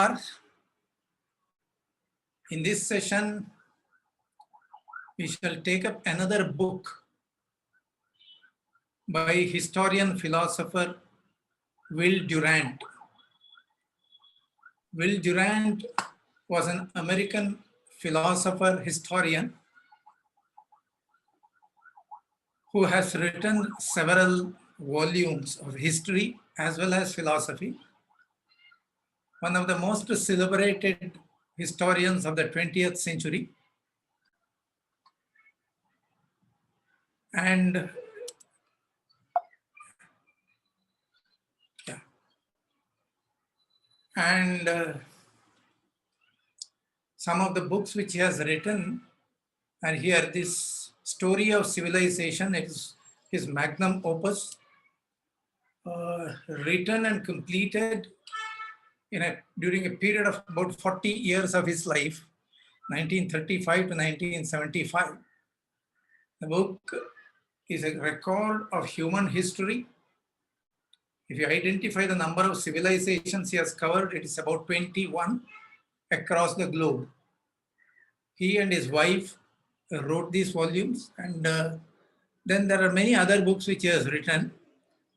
In this session, we shall take up another book by historian philosopher Will Durant. Will Durant was an American philosopher historian who has written several volumes of history as well as philosophy. One of the most celebrated historians of the 20th century. And some of the books which he has written are here. This Story of Civilization is his magnum opus, written and completed during a period of about 40 years of his life, 1935 to 1975. The book is a record of human history. If you identify the number of civilizations he has covered, it is about 21 across the globe. He and his wife wrote these volumes, and then there are many other books which he has written.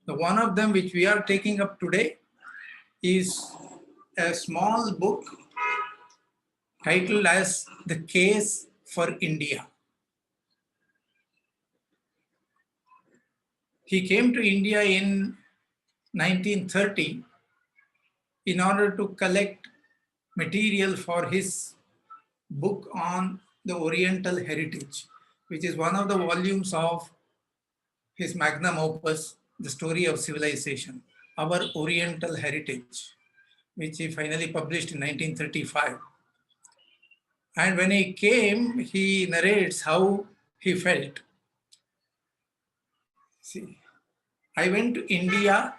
The one of them which we are taking up today is a small book titled as The Case for India. He came to India in 1930 in order to collect material for his book on the Oriental heritage, which is one of the volumes of his magnum opus, The Story of Civilization, Our Oriental Heritage, which he finally published in 1935. And when he came, he narrates how he felt. See, I went to India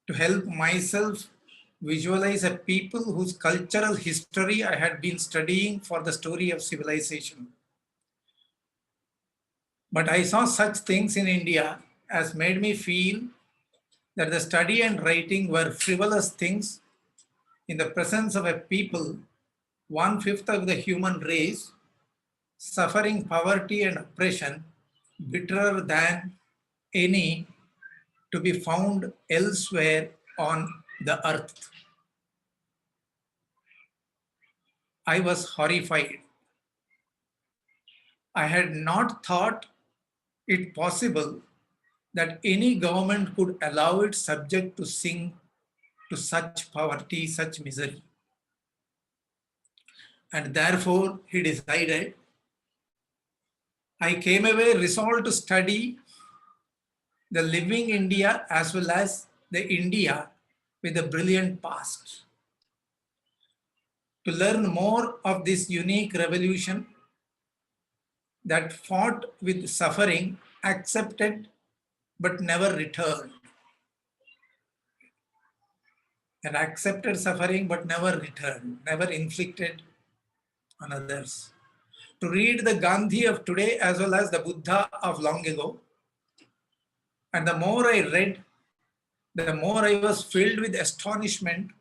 to help myself visualize a people whose cultural history I had been studying for the story of civilization. But I saw such things in India as made me feel that the study and writing were frivolous things in the presence of a people, 1/5 of the human race, suffering poverty and oppression, bitterer than any to be found elsewhere on the earth. I was horrified. I had not thought it possible that any government could allow its subject to sink to such poverty, such misery. And therefore, he decided, I came away resolved to study the living India as well as the India with a brilliant past. To learn more of this unique revolution that fought with suffering, accepted but never returned. And accepted suffering but never returned, never inflicted on others. To read the Gandhi of today as well as the Buddha of long ago. And the more I read, the more I was filled with astonishment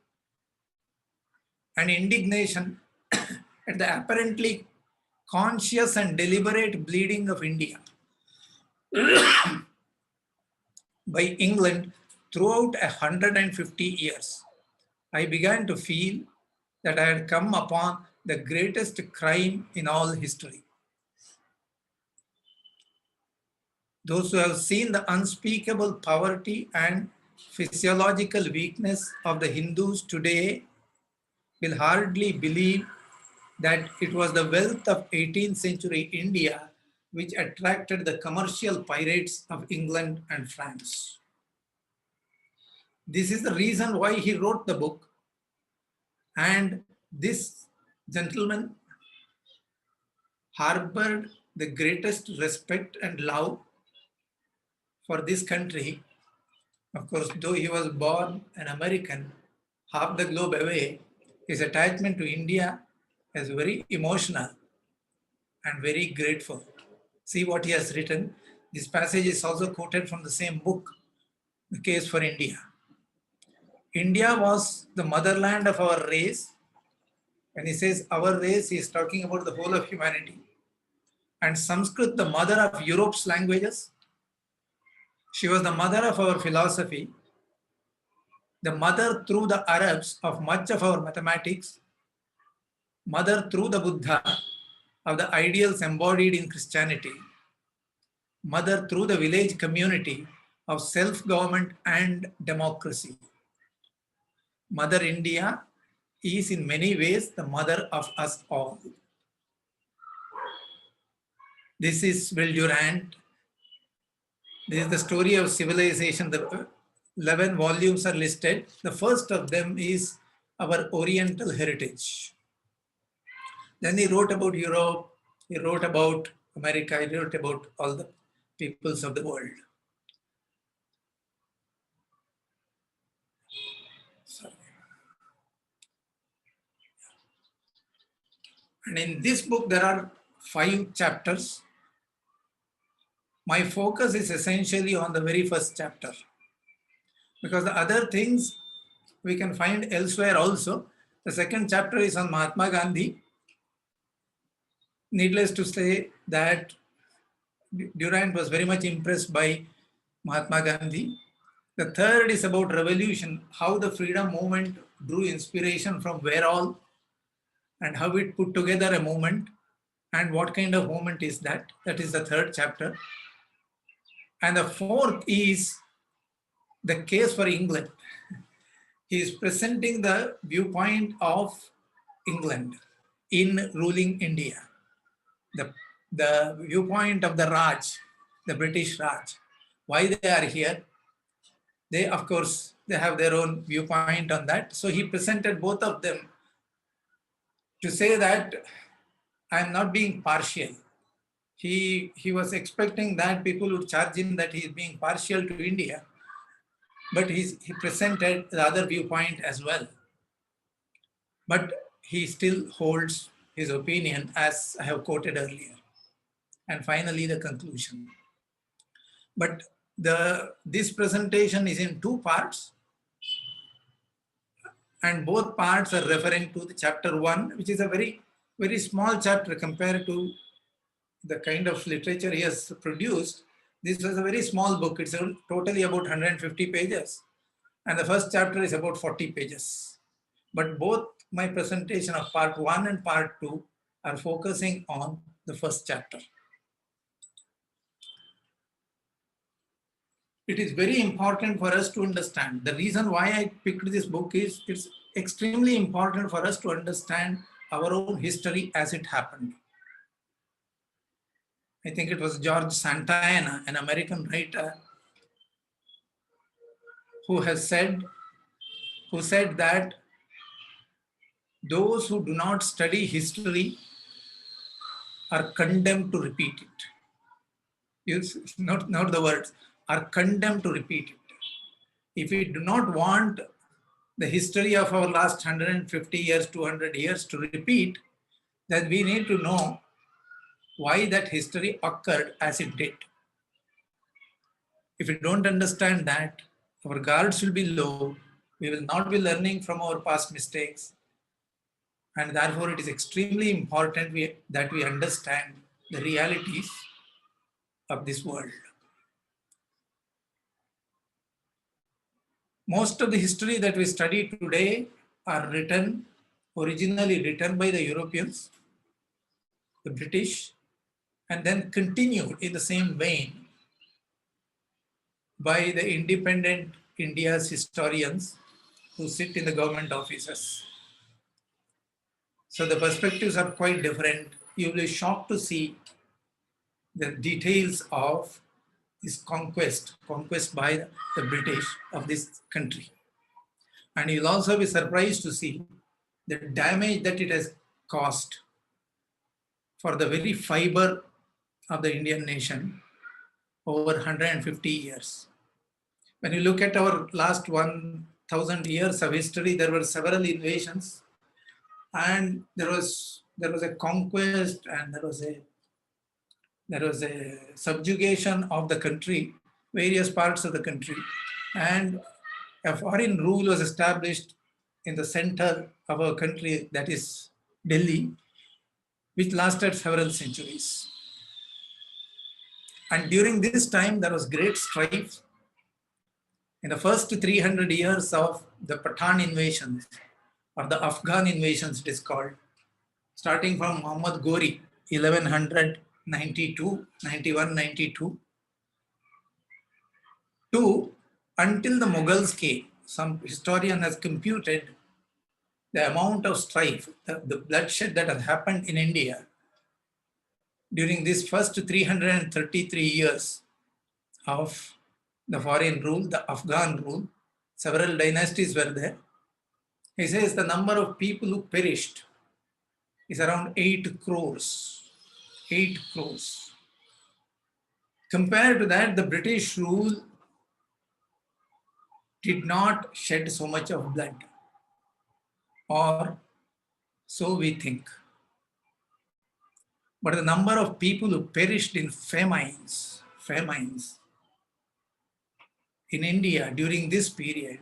and indignation at the apparently conscious and deliberate bleeding of India by England throughout 150 years. I began to feel that I had come upon the greatest crime in all history. Those who have seen the unspeakable poverty and physiological weakness of the Hindus today will hardly believe that it was the wealth of 18th century India which attracted the commercial pirates of England and France. This is the reason why he wrote the book. And this gentleman harbored the greatest respect and love for this country. Of course, though he was born an American, half the globe away, his attachment to India is very emotional and very grateful. See what he has written. This passage is also quoted from the same book, The Case for India. India was the motherland of our race. When he says our race, he is talking about the whole of humanity. And Sanskrit, the mother of Europe's languages. She was the mother of our philosophy, the mother through the Arabs of much of our mathematics, mother through the Buddha of the ideals embodied in Christianity, mother through the village community of self-government and democracy. Mother India is in many ways the mother of us all. This is Will Durant. This is the story of civilization. The 11 volumes are listed. The first of them is our Oriental heritage. Then he wrote about Europe, he wrote about America, he wrote about all the peoples of the world. Sorry. And in this book, there are 5 chapters. My focus is essentially on the very first chapter, because the other things we can find elsewhere also. The second chapter is on Mahatma Gandhi. Needless to say that Durant was very much impressed by Mahatma Gandhi. The third is about revolution, how the freedom movement drew inspiration from where all, and how it put together a movement, and what kind of movement is that. That is the third chapter. And the fourth is the case for England. He is presenting the viewpoint of England in ruling India, the viewpoint of the Raj, the British Raj, why they are here. They, of course, they have their own viewpoint on that. So he presented both of them to say that I am not being partial. He was expecting that people would charge him that he is being partial to India, but he presented the other viewpoint as well. But he still holds his opinion, as I have quoted earlier. And finally, the conclusion. But this presentation is in 2 parts, and both parts are referring to the chapter 1, which is a very, very small chapter compared to the kind of literature he has produced. This was a very small book. It's totally about 150 pages. And the first chapter is about 40 pages. But both my presentation of part 1 and part 2 are focusing on the first chapter. It is very important for us to understand. The reason why I picked this book is it's extremely important for us to understand our own history as it happened. I think it was George Santayana, an American writer, who said that those who do not study history are condemned to repeat it. Use not the words, are condemned to repeat it. If we do not want the history of our last 150 years, 200 years to repeat, then we need to know why that history occurred as it did. If we don't understand that, our guards will be low, we will not be learning from our past mistakes, and therefore it is extremely important that we understand the realities of this world. Most of the history that we study today are originally written by the Europeans, the British, and then continued in the same vein by the independent India's historians who sit in the government offices. So the perspectives are quite different. You will be shocked to see the details of this conquest by the British of this country. And you'll also be surprised to see the damage that it has caused for the very fiber of the Indian nation over 150 years. When you look at our last 1,000 years of history, there were several invasions, and there was a conquest, and there was a subjugation of the country, various parts of the country. And a foreign rule was established in the center of our country, that is Delhi, which lasted several centuries. And during this time, there was great strife. In the first 300 years of the Pathan invasions, or the Afghan invasions, it is called, starting from Muhammad Ghori, 1192, 91, 92, to until the Mughals came. Some historian has computed the amount of strife, the bloodshed that has happened in India during this first 333 years of the foreign rule, the Afghan rule. Several dynasties were there. He says the number of people who perished is around 8 crores. 8 crores. Compared to that, the British rule did not shed so much of blood, or so we think. But the number of people who perished in famines in India during this period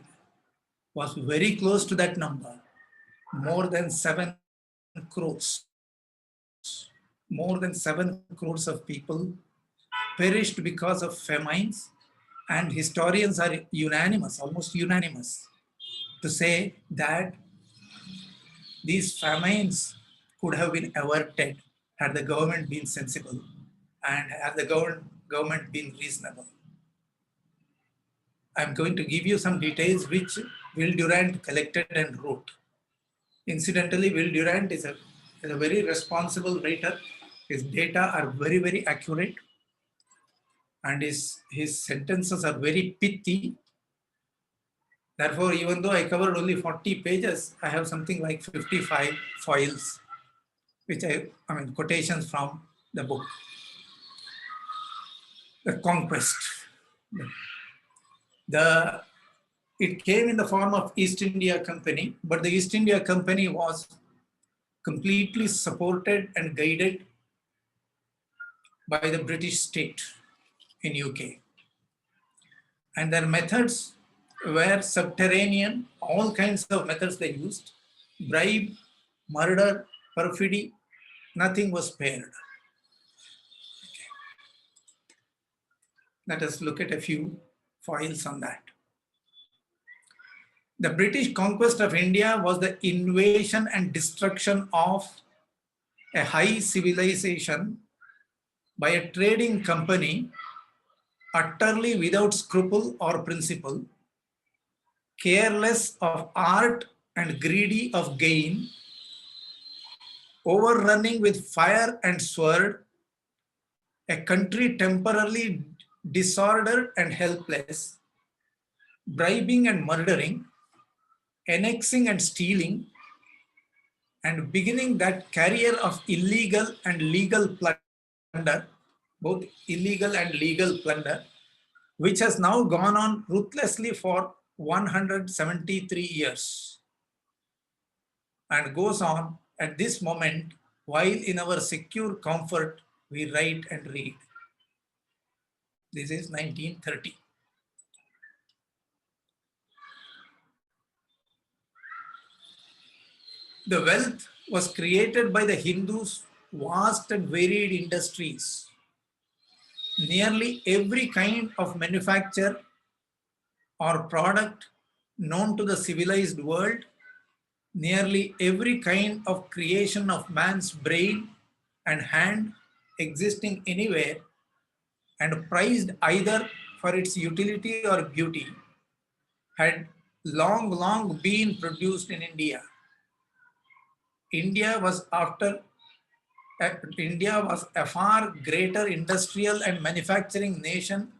was very close to that number, more than 7 crores. More than 7 crores of people perished because of famines, and historians are unanimous, almost unanimous, to say that these famines could have been averted had the government been sensible and had the government been reasonable. I'm going to give you some details which Will Durant collected and wrote. Incidentally, Will Durant is a very responsible writer. His data are very, very accurate, and his sentences are very pithy. Therefore, even though I covered only 40 pages, I have something like 55 files, which I mean quotations from the book. The Conquest. It came in the form of East India Company, but the East India Company was completely supported and guided by the British state in UK. And their methods were subterranean, all kinds of methods they used, bribe, murder, perfidy, nothing was spared. Okay. Let us look at a few files on that. The British conquest of India was the invasion and destruction of a high civilization by a trading company utterly without scruple or principle, careless of art and greedy of gain, overrunning with fire and sword, a country temporarily disordered and helpless, bribing and murdering, annexing and stealing, and beginning that career of illegal and legal plunder, both illegal and legal plunder, which has now gone on ruthlessly for 173 years and goes on at this moment while in our secure comfort we write and read. This is 1930. The wealth was created by the Hindus' vast and varied industries. Nearly every kind of manufacture or product known to the civilized world, nearly every kind of creation of man's brain and hand existing anywhere and prized either for its utility or beauty, had long been produced in India. India was a far greater industrial and manufacturing nation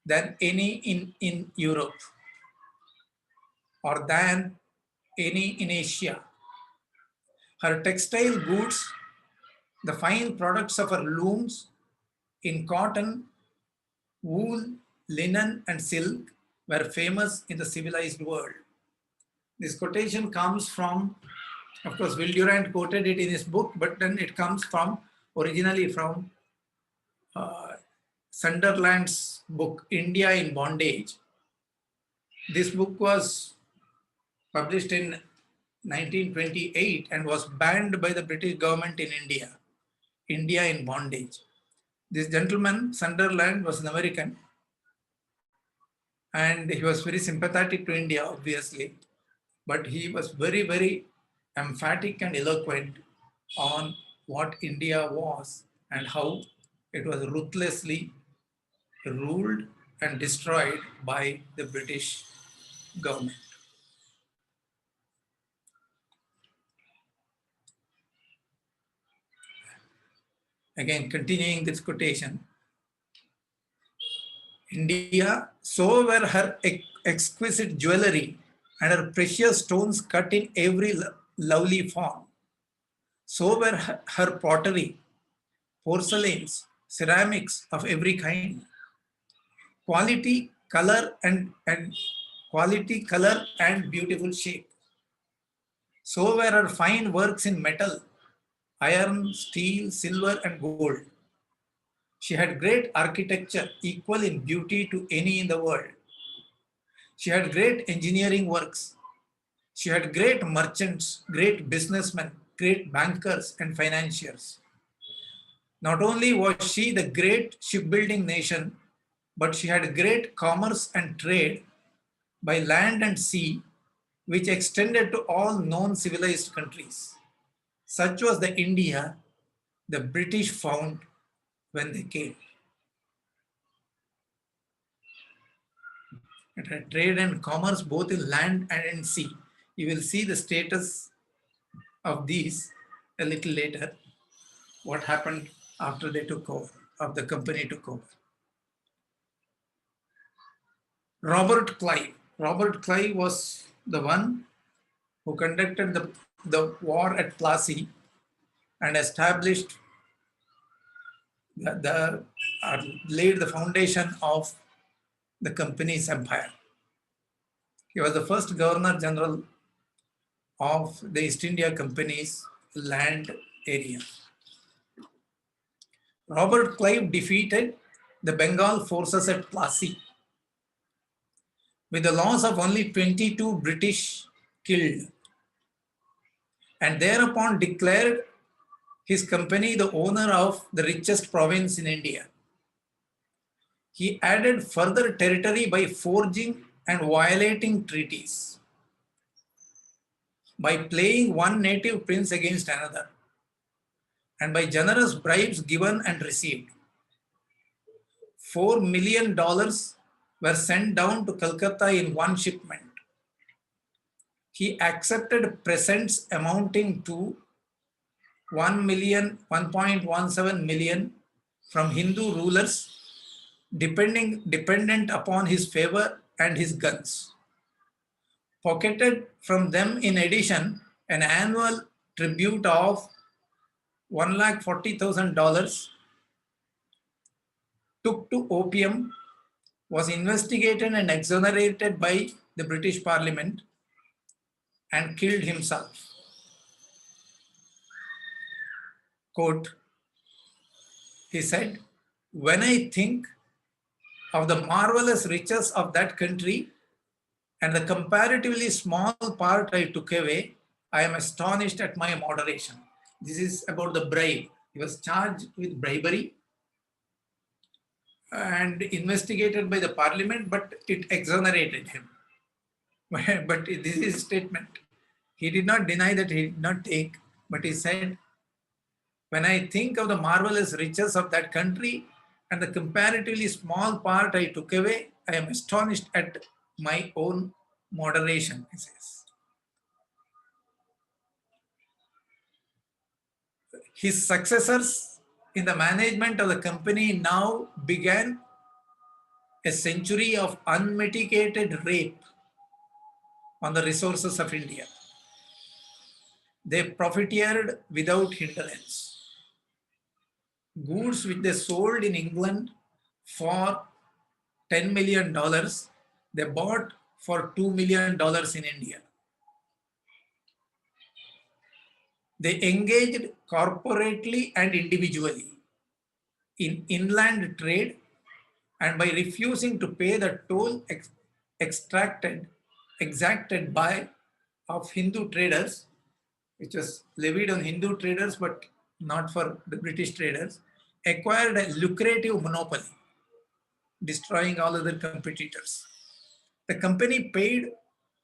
than any in Europe or than any in Asia. Her textile goods, the fine products of her looms in cotton, wool, linen, and silk were famous in the civilized world. This quotation comes from, of course, Will Durant quoted it in his book, but then it comes from, originally from Sunderland's book, India in Bondage. This book was published in 1928 and was banned by the British government in India. India in Bondage. This gentleman, Sunderland, was an American, and he was very sympathetic to India, obviously, but he was very, very emphatic and eloquent on what India was and how it was ruthlessly ruled and destroyed by the British government. Again, continuing this quotation, India, so were her exquisite jewelry and her precious stones cut in every lovely form. So were her pottery, porcelains, ceramics of every kind. Quality, and quality, color, and beautiful shape. So were her fine works in metal, iron, steel, silver, and gold. She had great architecture, equal in beauty to any in the world. She had great engineering works. She had great merchants, great businessmen, great bankers, and financiers. Not only was she the great shipbuilding nation, but she had great commerce and trade by land and sea, which extended to all known civilized countries. Such was the India the British found when they came. It had trade and commerce both in land and in sea. You will see the status of these a little later, what happened after they took over, of the company took over. Robert Clive. Robert Clive was the one who conducted the war at Plassey and established laid the foundation of the company's empire. He was the first Governor General of the East India Company's land area. Robert Clive defeated the Bengal forces at Plassey with the loss of only 22 British killed, and thereupon declared his company the owner of the richest province in India. He added further territory by forging and violating treaties, by playing one native prince against another, and by generous bribes given and received. $4 million were sent down to Calcutta in one shipment. He accepted presents amounting to 1.17 million from Hindu rulers, dependent upon his favor and his guns. Pocketed from them in addition an annual tribute of $140,000, took to opium, was investigated and exonerated by the British Parliament, and killed himself. Quote, he said, "When I think of the marvelous riches of that country and the comparatively small part I took away, I am astonished at my moderation." This is about the bribe. He was charged with bribery and investigated by the parliament, but it exonerated him. But this is a statement. He did not deny that he did not take, but he said, "When I think of the marvelous riches of that country and the comparatively small part I took away, I am astonished at my own moderation," he says. His successors in the management of the company now began a century of unmitigated rape on the resources of India. They profiteered without hindrance. Goods which they sold in England for $10 million, they bought for $2 million in India. They engaged corporately and individually in inland trade, and by refusing to pay the toll exacted by of Hindu traders, which was levied on Hindu traders but not for the British traders, acquired a lucrative monopoly, destroying all other competitors. The company paid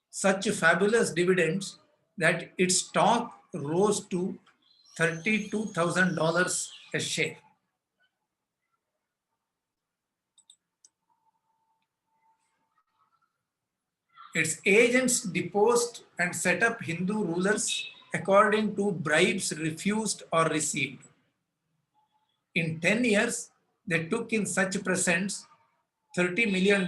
such fabulous dividends that its stock rose to $32,000 a share. Its agents deposed and set up Hindu rulers according to bribes refused or received. In 10 years, they took in such presents $30 million.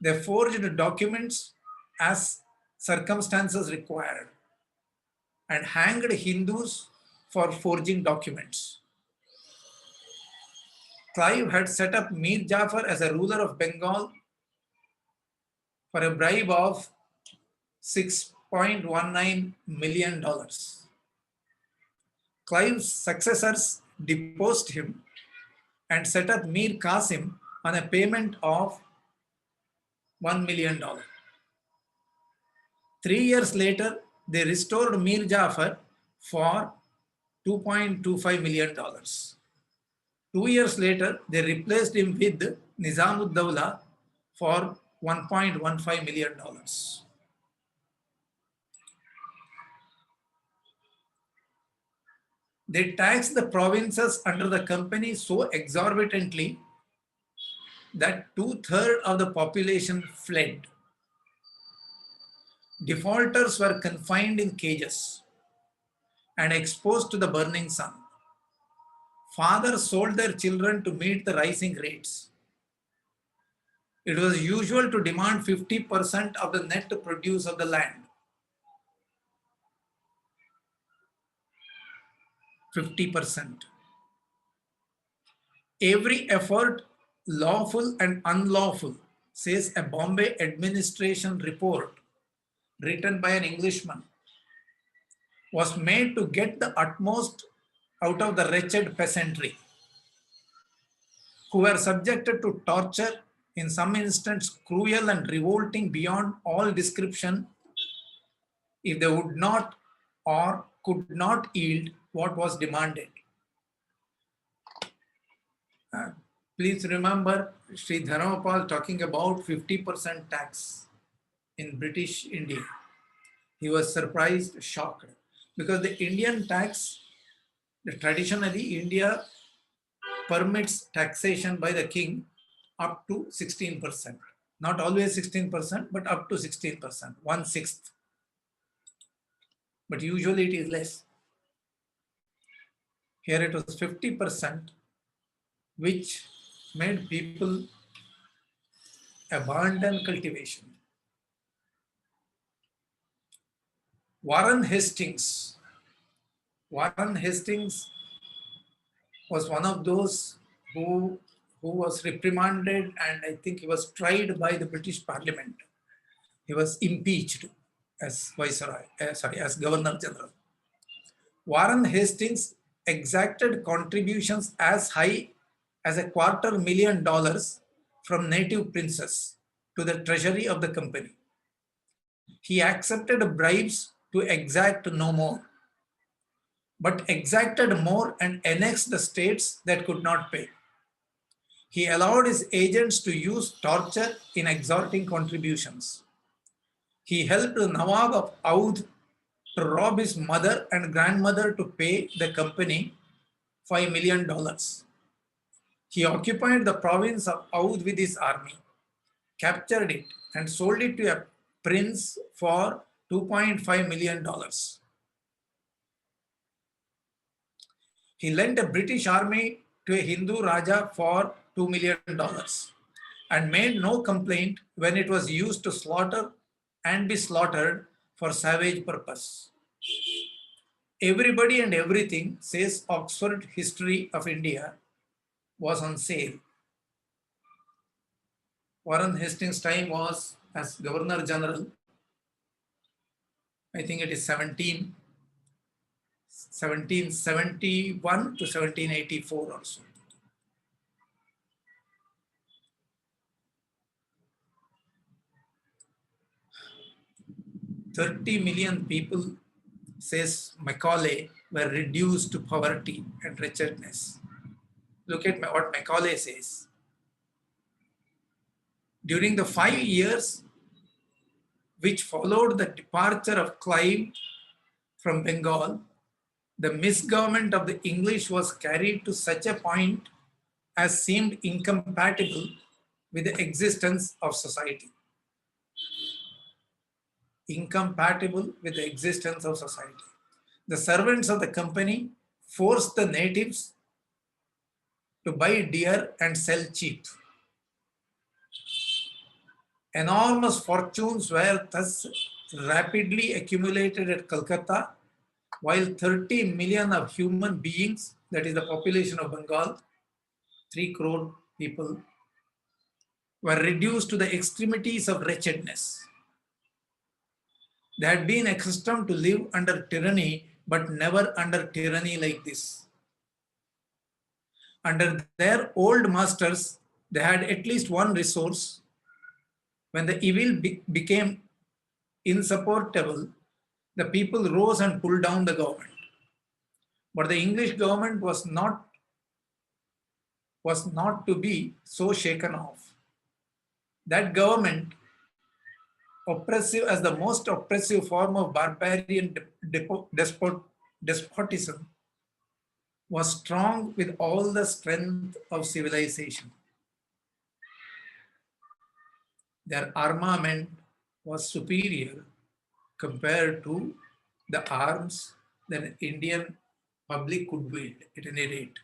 They forged documents as circumstances required and hanged Hindus for forging documents. Clive had set up Mir Jafar as a ruler of Bengal for a bribe of $6.19 million. Clive's successors deposed him and set up Mir Qasim on a payment of $1 million. 3 years later, they restored Mir Jafar for $2.25 million. 2 years later, they replaced him with Nizamud-Dawla for $1.15 million. They taxed the provinces under the company so exorbitantly that 2/3 of the population fled. Defaulters were confined in cages and exposed to the burning sun. Fathers sold their children to meet the rising rates. It was usual to demand 50% of the net produce of the land. 50%. Every effort, lawful and unlawful, says a Bombay administration report written by an Englishman, was made to get the utmost out of the wretched peasantry, who were subjected to torture, in some instances cruel and revolting beyond all description, if they would not or could not yield what was demanded. Please remember Sri Dhanapal talking about 50% tax in British India. He was surprised, shocked, because the Indian tax, traditionally India permits taxation by the king up to 16%. Not always 16%, but up to 16%, 1/6. But usually it is less. Here it was 50%, which made people abandon cultivation. Warren Hastings. Warren Hastings was one of those who was reprimanded, and I think he was tried by the British Parliament. He was impeached as Viceroy, as Governor General. Warren Hastings exacted contributions as high as $250,000 from native princes to the treasury of the company. He accepted bribes to exact no more, but exacted more and annexed the states that could not pay. He allowed his agents to use torture in extorting contributions. He helped the Nawab of Oudh to rob his mother and grandmother to pay the company $5 million. He occupied the province of Oudh with his army, captured it, and sold it to a prince for $2.5 million. He lent a British army to a Hindu Raja for $2 million and made no complaint when it was used to slaughter and be slaughtered for savage purpose. Everybody and everything, says Oxford History of India, was on sale. Warren Hastings' time was as Governor General. I think it is 1771 to 1784 or so. 30 million people, says Macaulay, were reduced to poverty and wretchedness. Look at what Macaulay says. During the 5 years which followed the departure of Clive from Bengal, the misgovernment of the English was carried to such a point as seemed incompatible with the existence of society. Incompatible with the existence of society. The servants of the company forced the natives to buy dear and sell cheap. Enormous fortunes were thus rapidly accumulated at Calcutta, while 30 million of human beings, that is the population of Bengal, 3 crore people, were reduced to the extremities of wretchedness. They had been accustomed to live under tyranny, but never under tyranny like this. Under their old masters, they had at least one resource. When the evil became insupportable, the people rose and pulled down the government. But the English government was not to be so shaken off. That government, oppressive as the most oppressive form of barbarian despotism, was strong with all the strength of civilization. Their armament was superior compared to the arms that an Indian public could wield at any rate,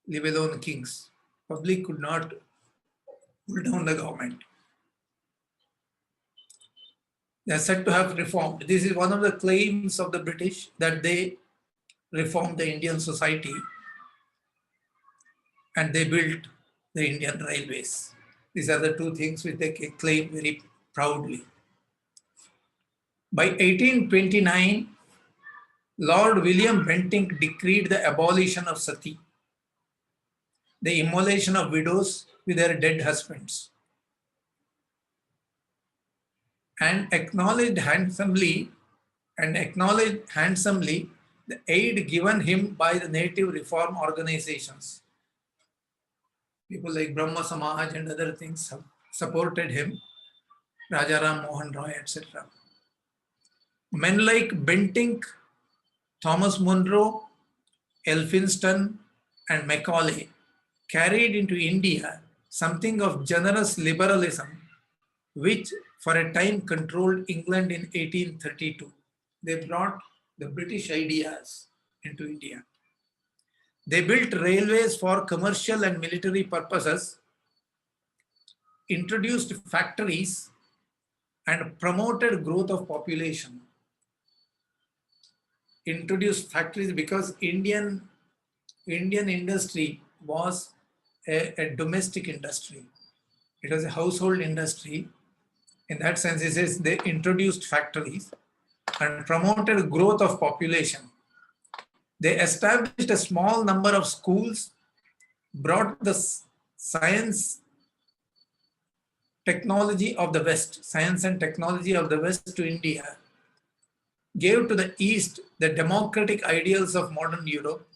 leave alone kings. Public could not pull down the government. They are said to have reformed. This is one of the claims of the British, that they reformed the Indian society and they built the Indian railways. These are the two things which they claim very proudly. By 1829, Lord William Bentinck decreed the abolition of sati, the immolation of widows with their dead husbands, and acknowledged handsomely the aid given him by the native reform organizations. People like Brahma Samaj and other things supported him, Rajaram Mohan Roy, etc. Men like Bentinck, Thomas Munro, Elphinstone, and Macaulay carried into India something of generous liberalism, which for a time controlled England in 1832. They brought the British ideas into India. They built railways for commercial and military purposes, introduced factories, and promoted growth of population. Introduced factories because Indian industry was a domestic industry. It was a household industry. In that sense, it says they introduced factories and promoted growth of population. They established a small number of schools, brought the science and technology of the West to India, gave to the East the democratic ideals of modern Europe,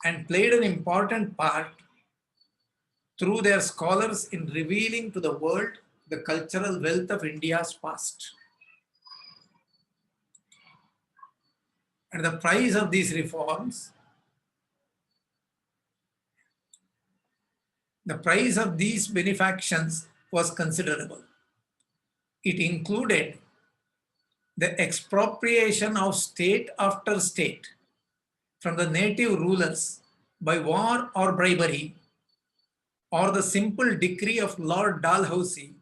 and played an important part through their scholars in revealing to the world the cultural wealth of India's past. And the price of these reforms, the price of these benefactions was considerable. It included the expropriation of state after state from the native rulers by war or bribery, or the simple decree of Lord Dalhousie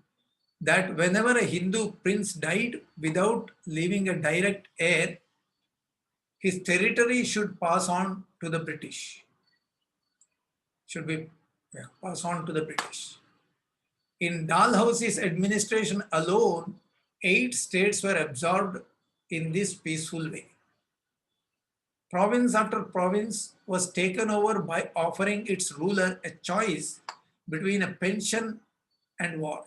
that whenever a Hindu prince died without leaving a direct heir, his territory should pass on to the British. Pass on to the British. In Dalhousie's administration alone, 8 states were absorbed in this peaceful way. Province after province was taken over by offering its ruler a choice between a pension and war.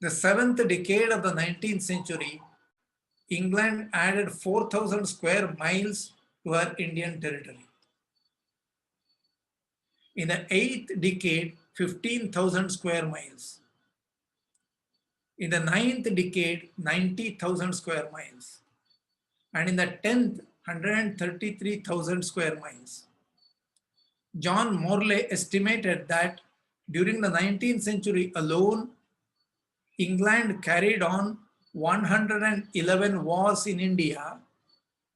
The seventh decade of the 19th century, England added 4,000 square miles to her Indian territory. In the eighth decade, 15,000 square miles. In the ninth decade, 90,000 square miles. And in the 10th, 133,000 square miles. John Morley estimated that during the 19th century alone, England carried on 111 wars in India,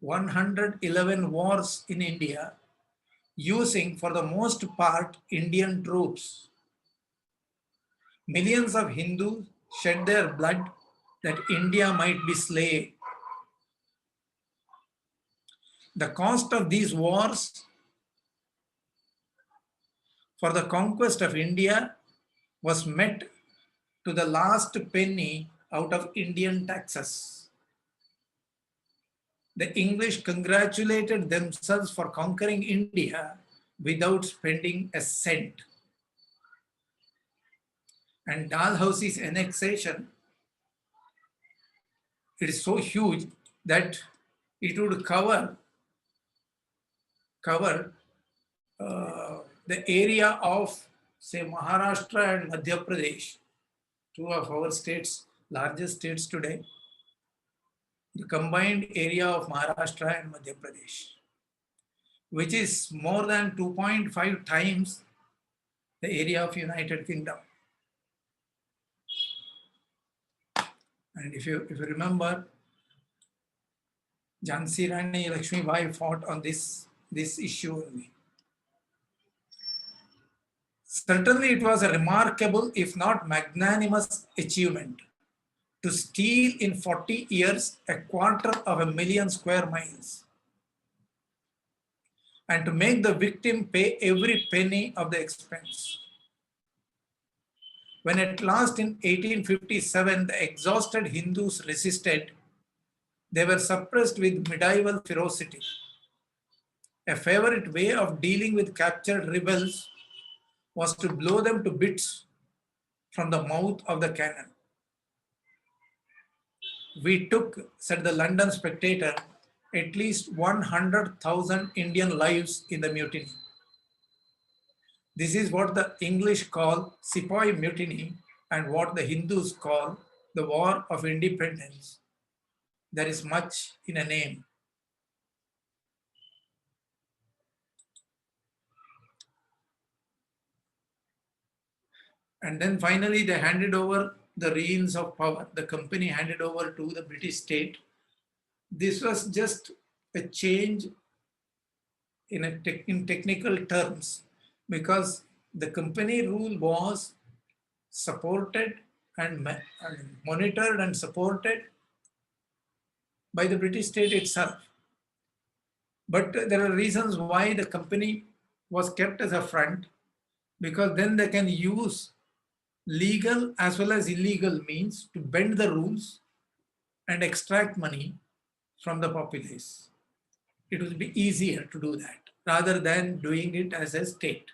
111 wars in India, using for the most part Indian troops. Millions of Hindus shed their blood that India might be slay. The cost of these wars for the conquest of India was met to the last penny out of Indian taxes. The English congratulated themselves for conquering India without spending a cent. And Dalhousie's annexation, it is so huge that it would cover the area of, say, Maharashtra and Madhya Pradesh, two of our states, largest states today, the combined area of Maharashtra and Madhya Pradesh, which is more than 2.5 times the area of United Kingdom. And if you remember, Jhansi Rani Lakshmi Bai fought on this issue only. Certainly it was a remarkable, if not magnanimous, achievement to steal in 40 years 250,000 square miles and to make the victim pay every penny of the expense. When at last in 1857 the exhausted Hindus resisted, they were suppressed with medieval ferocity. A favorite way of dealing with captured rebels was to blow them to bits from the mouth of the cannon. We took, said the London Spectator, at least 100,000 Indian lives in the mutiny. This is what the English call Sepoy Mutiny and what the Hindus call the War of Independence. There is much in a name. And then finally they handed over the reins of power. The company handed over to the British state. This was just a change in technical terms, because the company rule was supported and monitored and supported by the British state itself. But there are reasons why the company was kept as a front, because then they can use legal as well as illegal means to bend the rules and extract money from the populace. It will be easier to do that rather than doing it as a state.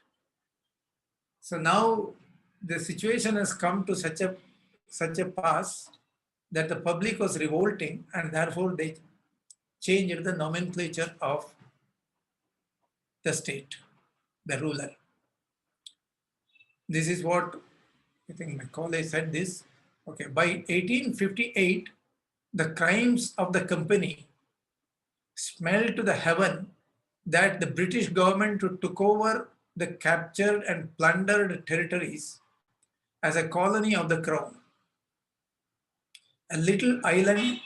So now the situation has come to such a pass that the public was revolting, and therefore they changed the nomenclature of the state, the ruler. This is what I think my colleague said this. Okay, by 1858, the crimes of the company smelled to the heaven that the British government took over the captured and plundered territories as a colony of the crown. A little island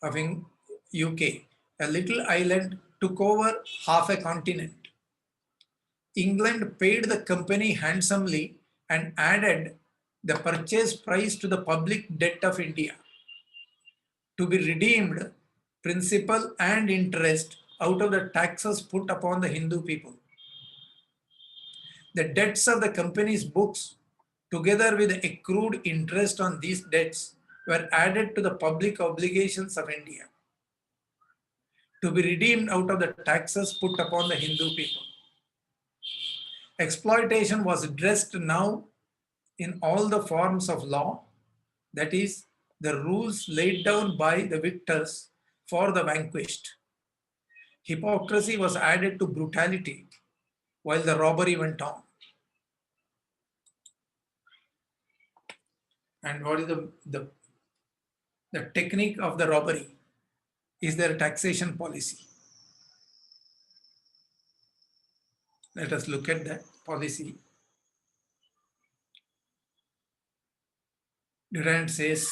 of UK, a little island took over half a continent. England paid the company handsomely and added the purchase price to the public debt of India to be redeemed, principal and interest, out of the taxes put upon the Hindu people. The debts of the company's books, together with the accrued interest on these debts, were added to the public obligations of India to be redeemed out of the taxes put upon the Hindu people. Exploitation was dressed now in all the forms of law, that is, the rules laid down by the victors for the vanquished. Hypocrisy was added to brutality while the robbery went on. And what is the technique of the robbery? Is there a taxation policy? Let us look at that policy. Durant says,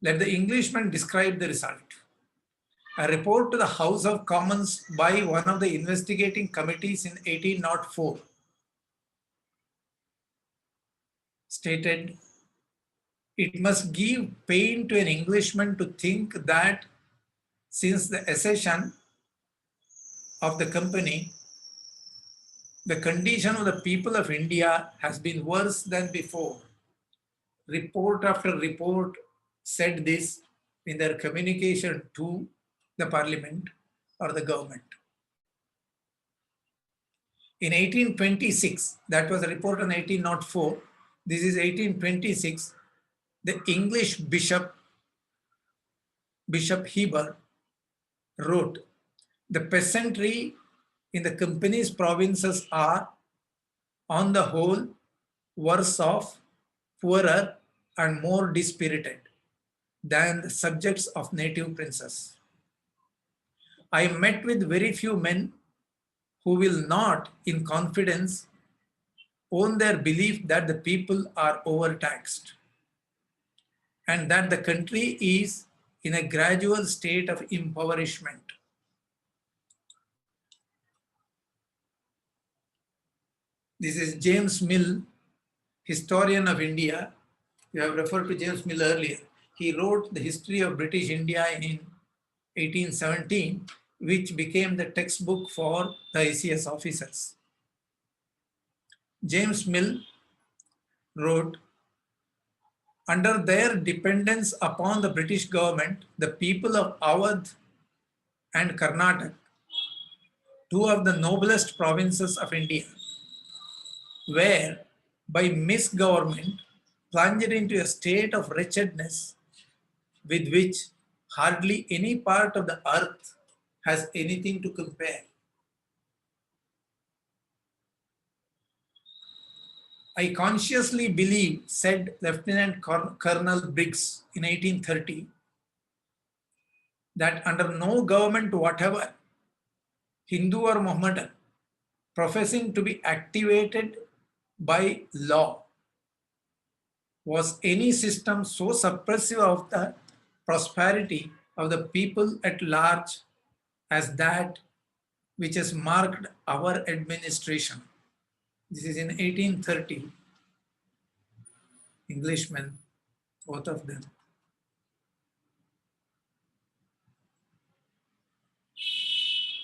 let the Englishman describe the result. A report to the House of Commons by one of the investigating committees in 1804 stated, it must give pain to an Englishman to think that since the accession of the company, the condition of the people of India has been worse than before. Report after report said this in their communication to the parliament or the government. In 1826, that was a report on 1804, this is 1826, the English Bishop Heber wrote, the peasantry in the company's provinces are, on the whole, worse off, poorer, and more dispirited than the subjects of native princes. I met with very few men who will not, in confidence, own their belief that the people are overtaxed and that the country is in a gradual state of impoverishment. This is James Mill, historian of India. You have referred to James Mill earlier. He wrote the history of British India in 1817, which became the textbook for the ICS officers. James Mill wrote, under their dependence upon the British government, the people of Awadh and Karnataka, two of the noblest provinces of India, were, by misgovernment, plunged into a state of wretchedness with which hardly any part of the earth has anything to compare. I consciously believe, said Lieutenant Colonel Briggs in 1830, that under no government whatever, Hindu or Mohammedan, professing to be activated by law, was any system so suppressive of the prosperity of the people at large as that which has marked our administration. This is in 1830. Englishmen, both of them.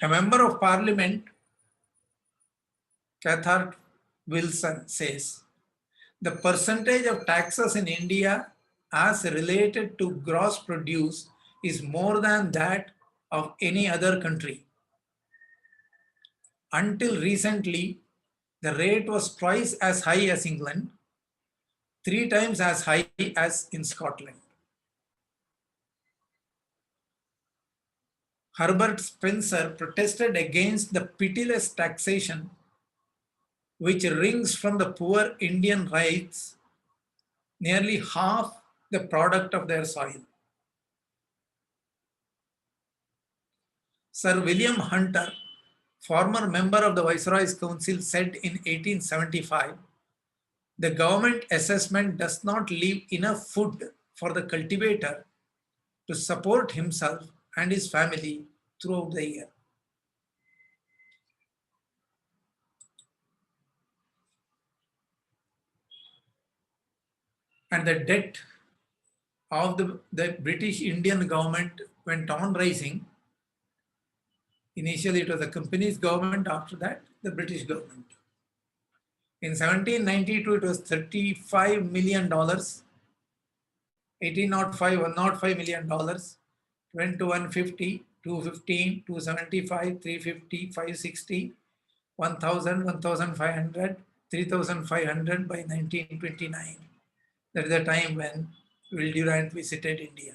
A member of parliament, Cathart Wilson, says, the percentage of taxes in India as related to gross produce is more than that of any other country. Until recently, the rate was twice as high as England, 3 times as high as in Scotland. Herbert Spencer protested against the pitiless taxation which wrings from the poor Indian rights nearly half the product of their soil. Sir William Hunter, former member of the Viceroy's Council, said in 1875, the government assessment does not leave enough food for the cultivator to support himself and his family throughout the year. And the debt of the British Indian government went on rising. Initially, it was the company's government, after that, the British government. In 1792, it was $35 million. 1805, $105 million, went to 150, 215, 275, 350, 560, 1000, 1500, 3,500 by 1929. That is the time when Will Durant visited India.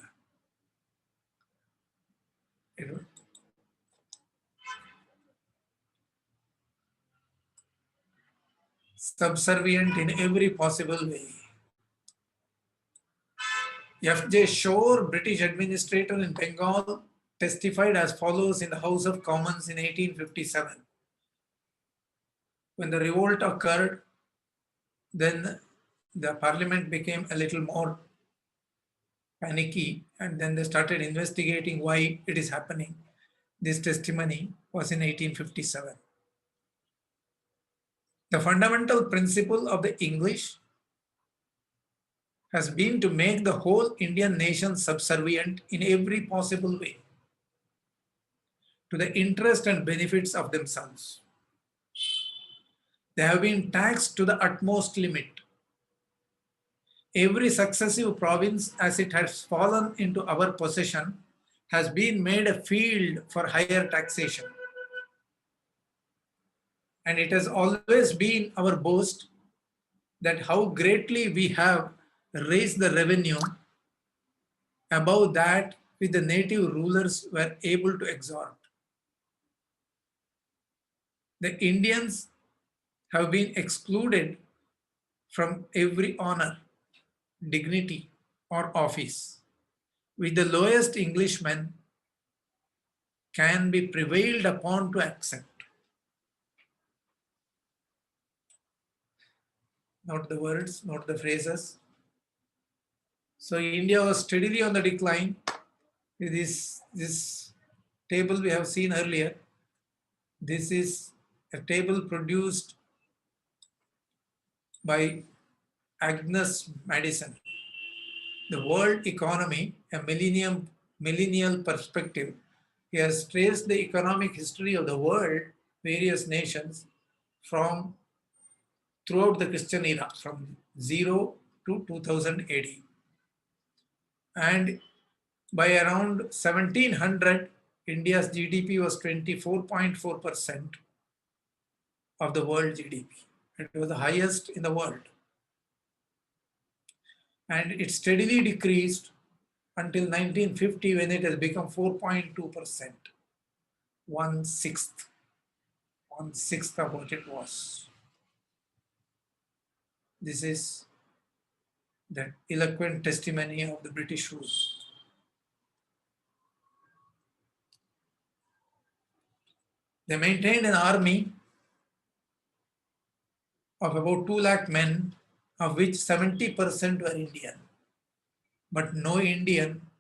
Subservient in every possible way. F.J. Shore, British administrator in Bengal, testified as follows in the House of Commons in 1857. When the revolt occurred, then the parliament became a little more panicky, and then they started investigating why it is happening. This testimony was in 1857. The fundamental principle of the English has been to make the whole Indian nation subservient in every possible way to the interest and benefits of themselves. They have been taxed to the utmost limit. Every successive province, as it has fallen into our possession, has been made a field for higher taxation. And it has always been our boast that how greatly we have raised the revenue above that which the native rulers were able to exhort. The Indians have been excluded from every honor, dignity, or office, which the lowest Englishmen can be prevailed upon to accept. Note the words, note the phrases. So India was steadily on the decline. This table we have seen earlier. This is a table produced by Agnes Madison. The world economy, a millennial perspective. He has traced the economic history of the world, various nations, from throughout the Christian era, from 0 to 2000 AD. And by around 1700, India's GDP was 24.4% of the world GDP. It was the highest in the world. And it steadily decreased until 1950 when it has become 4.2%, one sixth of what it was. This is the eloquent testimony of the British rule. They maintained an army of about 2 lakh men, of which 70% were Indian. But no Indian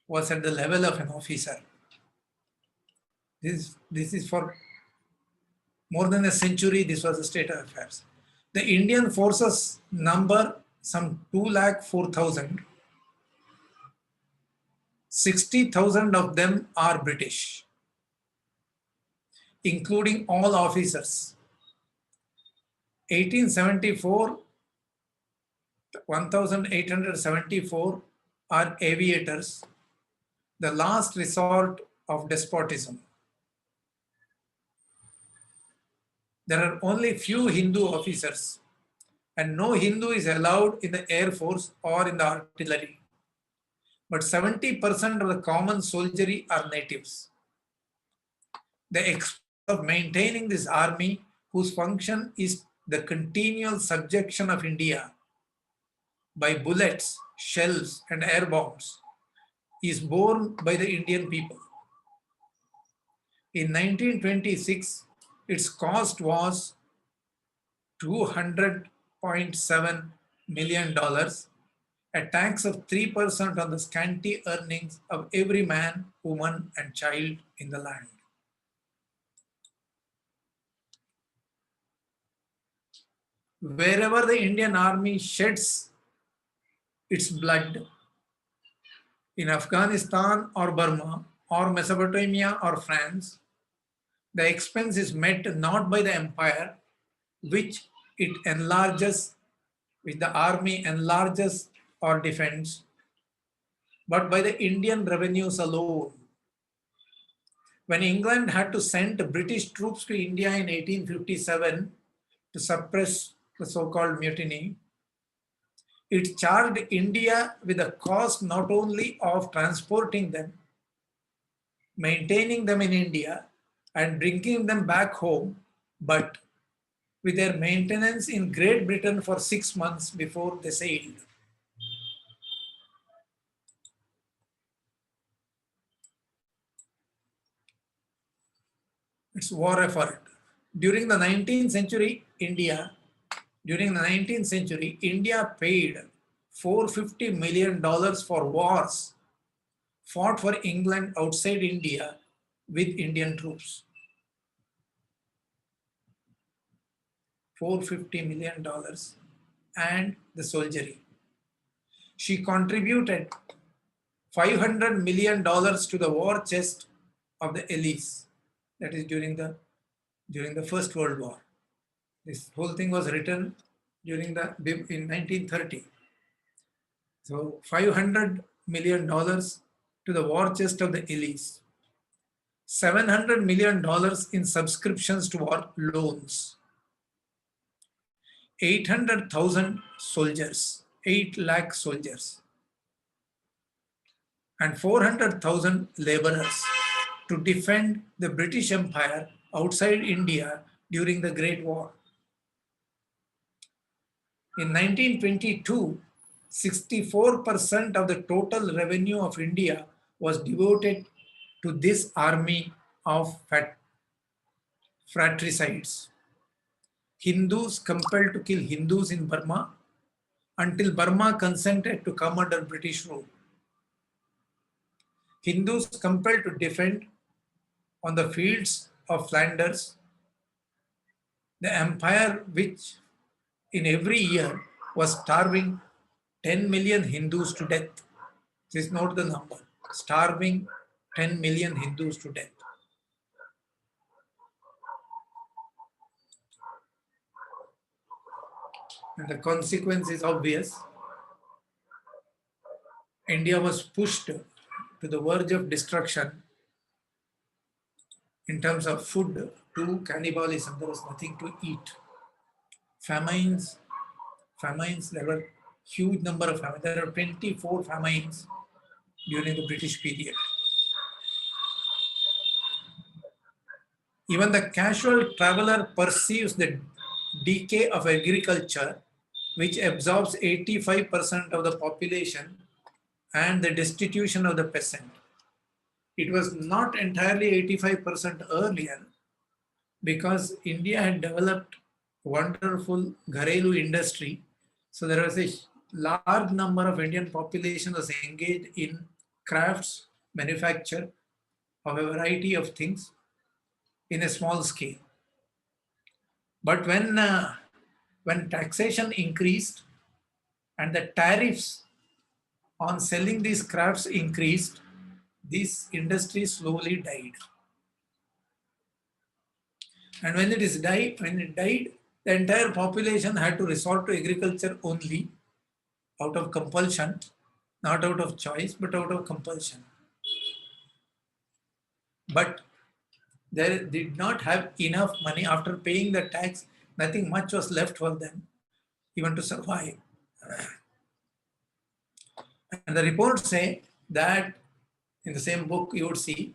was at the level of an officer. This is for more than a century, this was the state of affairs. The Indian forces number some 204,000. 60,000 of them are British, including all officers. 1874, 1,874 are aviators, the last resort of despotism. There are only few Hindu officers, and no Hindu is allowed in the Air Force or in the artillery. But 70% of the common soldiery are natives. The expense of maintaining this army, whose function is the continual subjection of India by bullets, shells, and air bombs, is borne by the Indian people. In 1926, its cost was $200.7 million, a tax of 3% on the scanty earnings of every man, woman, and child in the land. Wherever the Indian army sheds its blood, in Afghanistan or Burma or Mesopotamia or France, the expense is met not by the empire, which it enlarges, which the army enlarges or defends, but by the Indian revenues alone. When England had to send British troops to India in 1857 to suppress the so-called mutiny. It charged India with the cost not only of transporting them, maintaining them in India, and bringing them back home, but with their maintenance in Great Britain for 6 months before they sailed. It's war effort. During the 19th century, India paid $450 million for wars fought for England outside India with Indian troops. $450 million and the soldiery. She contributed $500 million to the war chest of the Allies. That is during the First World War. This whole thing was written in 1930. So $500 million to the war chest of the Allies. $700 million in subscriptions to war loans. 800,000 soldiers, 8 lakh soldiers, and 400,000 laborers to defend the British Empire outside India during the Great War. In 1922, 64% of the total revenue of India was devoted to this army of fratricides. Hindus compelled to kill Hindus in Burma until Burma consented to come under British rule. Hindus compelled to defend on the fields of Flanders the empire which in every year was starving 10 million Hindus to death. This is not the number. Starving 10 million Hindus to death. And the consequence is obvious. India was pushed to the verge of destruction in terms of food to cannibalism. There was nothing to eat. Famines, there were huge number of famines. There are 24 famines during the British period. Even the casual traveler perceives the decay of agriculture, which absorbs 85% of the population, and the destitution of the peasant. It was not entirely 85% earlier because India had developed wonderful Gharelu industry. So there was a large number of Indian population was engaged in crafts, manufacture of a variety of things in a small scale. But when taxation increased and the tariffs on selling these crafts increased, this industry slowly died. And when it died, the entire population had to resort to agriculture only out of compulsion, not out of choice, but out of compulsion. But they did not have enough money after paying the tax. Nothing much was left for them even to survive. And the reports say that in the same book you would see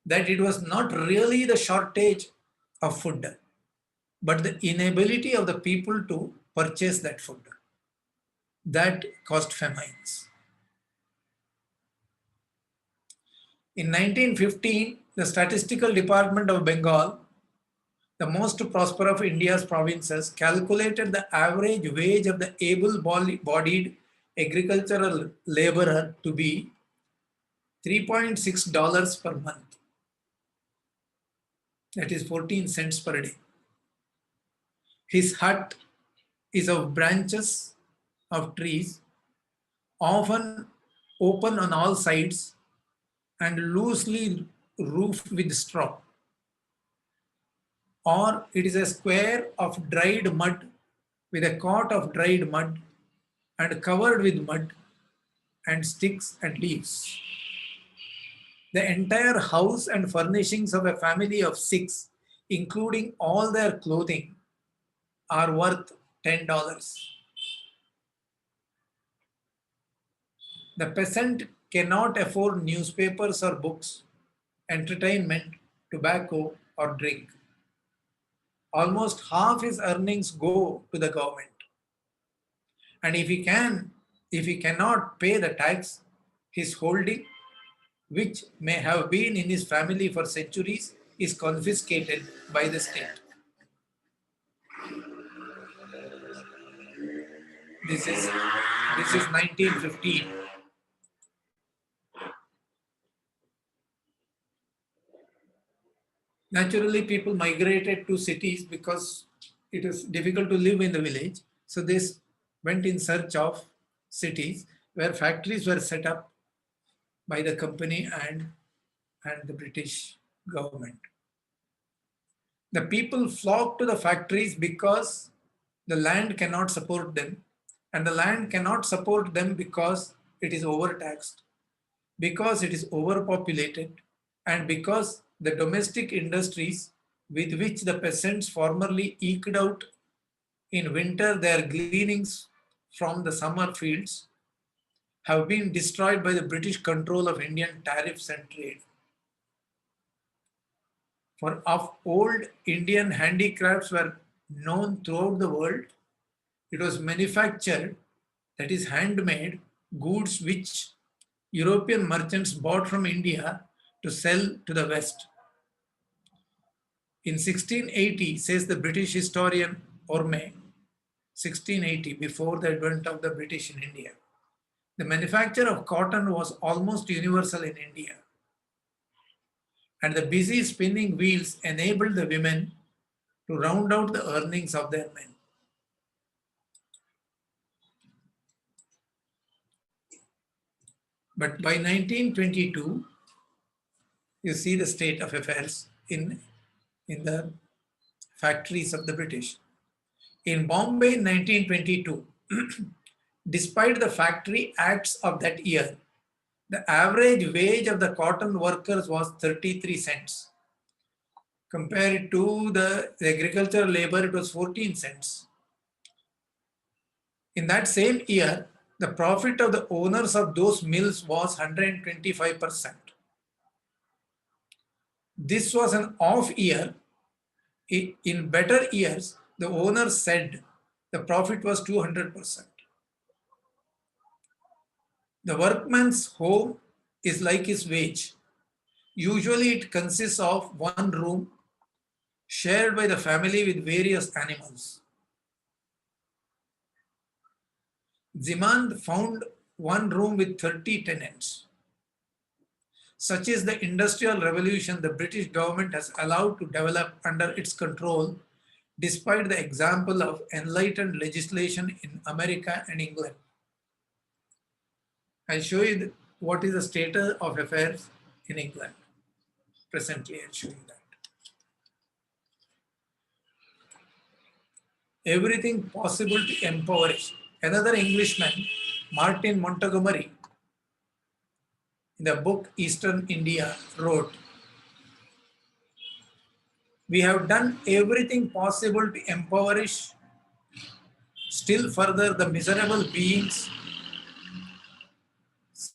that it was not really the shortage of food, but the inability of the people to purchase that food that caused famines. In 1915, the Statistical Department of Bengal, the most prosperous of India's provinces, calculated the average wage of the able-bodied agricultural laborer to be $3.6 per month. That is 14 cents per day. His hut is of branches of trees, often open on all sides and loosely roofed with straw. Or it is a square of dried mud with a cot of dried mud and covered with mud and sticks and leaves. The entire house and furnishings of a family of 6, including all their clothing, are worth $10. The peasant cannot afford newspapers or books, entertainment, tobacco, or drink. Almost half his earnings go to the government. And if he cannot pay the tax, his holding, which may have been in his family for centuries, is confiscated by the state. This is 1915. Naturally, people migrated to cities because it is difficult to live in the village. So they went in search of cities where factories were set up by the company and the British government. The people flock to the factories because the land cannot support them, and the land cannot support them because it is overtaxed, because it is overpopulated, and because the domestic industries with which the peasants formerly eked out in winter their gleanings from the summer fields have been destroyed by the British control of Indian tariffs and trade. For of old, Indian handicrafts were known throughout the world. It was manufactured, that is handmade, goods which European merchants bought from India to sell to the West. In 1680, says the British historian Orme, 1680, before the advent of the British in India, the manufacture of cotton was almost universal in India. And the busy spinning wheels enabled the women to round out the earnings of their men. But by 1922, you see the state of affairs in the factories of the British. In Bombay in 1922, despite the factory acts of that year, the average wage of the cotton workers was 33 cents. Compared to the agricultural labor, it was 14 cents. In that same year, the profit of the owners of those mills was 125%. This was an off year. In better years, the owner said the profit was 200%. The workman's home is like his wage. Usually it consists of one room shared by the family with various animals. Zimand found one room with 30 tenants. Such is the industrial revolution the British government has allowed to develop under its control, despite the example of enlightened legislation in America and England. I'll show you what is the status of affairs in England. Presently, I'll show you that. Everything possible to impoverish. Another Englishman, Martin Montgomery, in the book Eastern India, wrote, "We have done everything possible to impoverish still further the miserable beings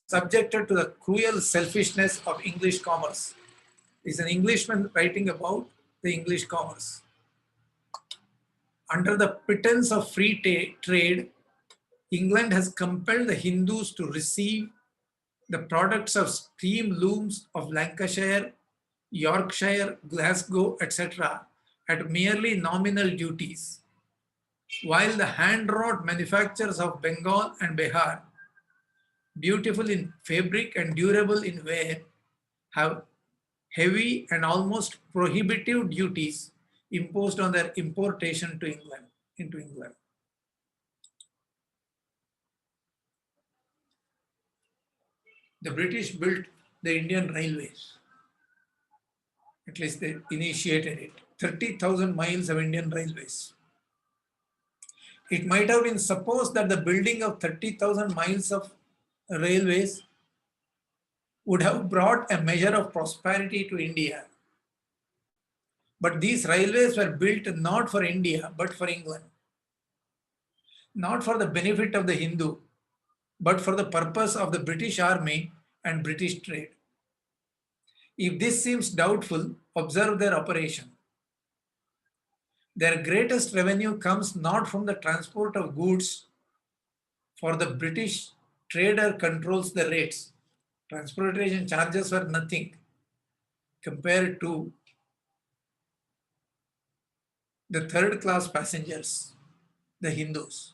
subjected to the cruel selfishness of English commerce." He's an Englishman writing about the English commerce. Under the pretense of free trade, England has compelled the Hindus to receive the products of steam looms of Lancashire, Yorkshire, Glasgow, etc. at merely nominal duties, while the hand-wrought manufactures of Bengal and Bihar, beautiful in fabric and durable in wear, have heavy and almost prohibitive duties imposed on their importation into England. The British built the Indian railways. At least they initiated it. 30,000 miles of Indian railways. It might have been supposed that the building of 30,000 miles of railways would have brought a measure of prosperity to India. But these railways were built not for India, but for England. Not for the benefit of the Hindu, but for the purpose of the British Army and British trade. If this seems doubtful, observe their operation. Their greatest revenue comes not from the transport of goods, for the British trader controls the rates. Transportation charges were nothing compared to the third class passengers, the Hindus.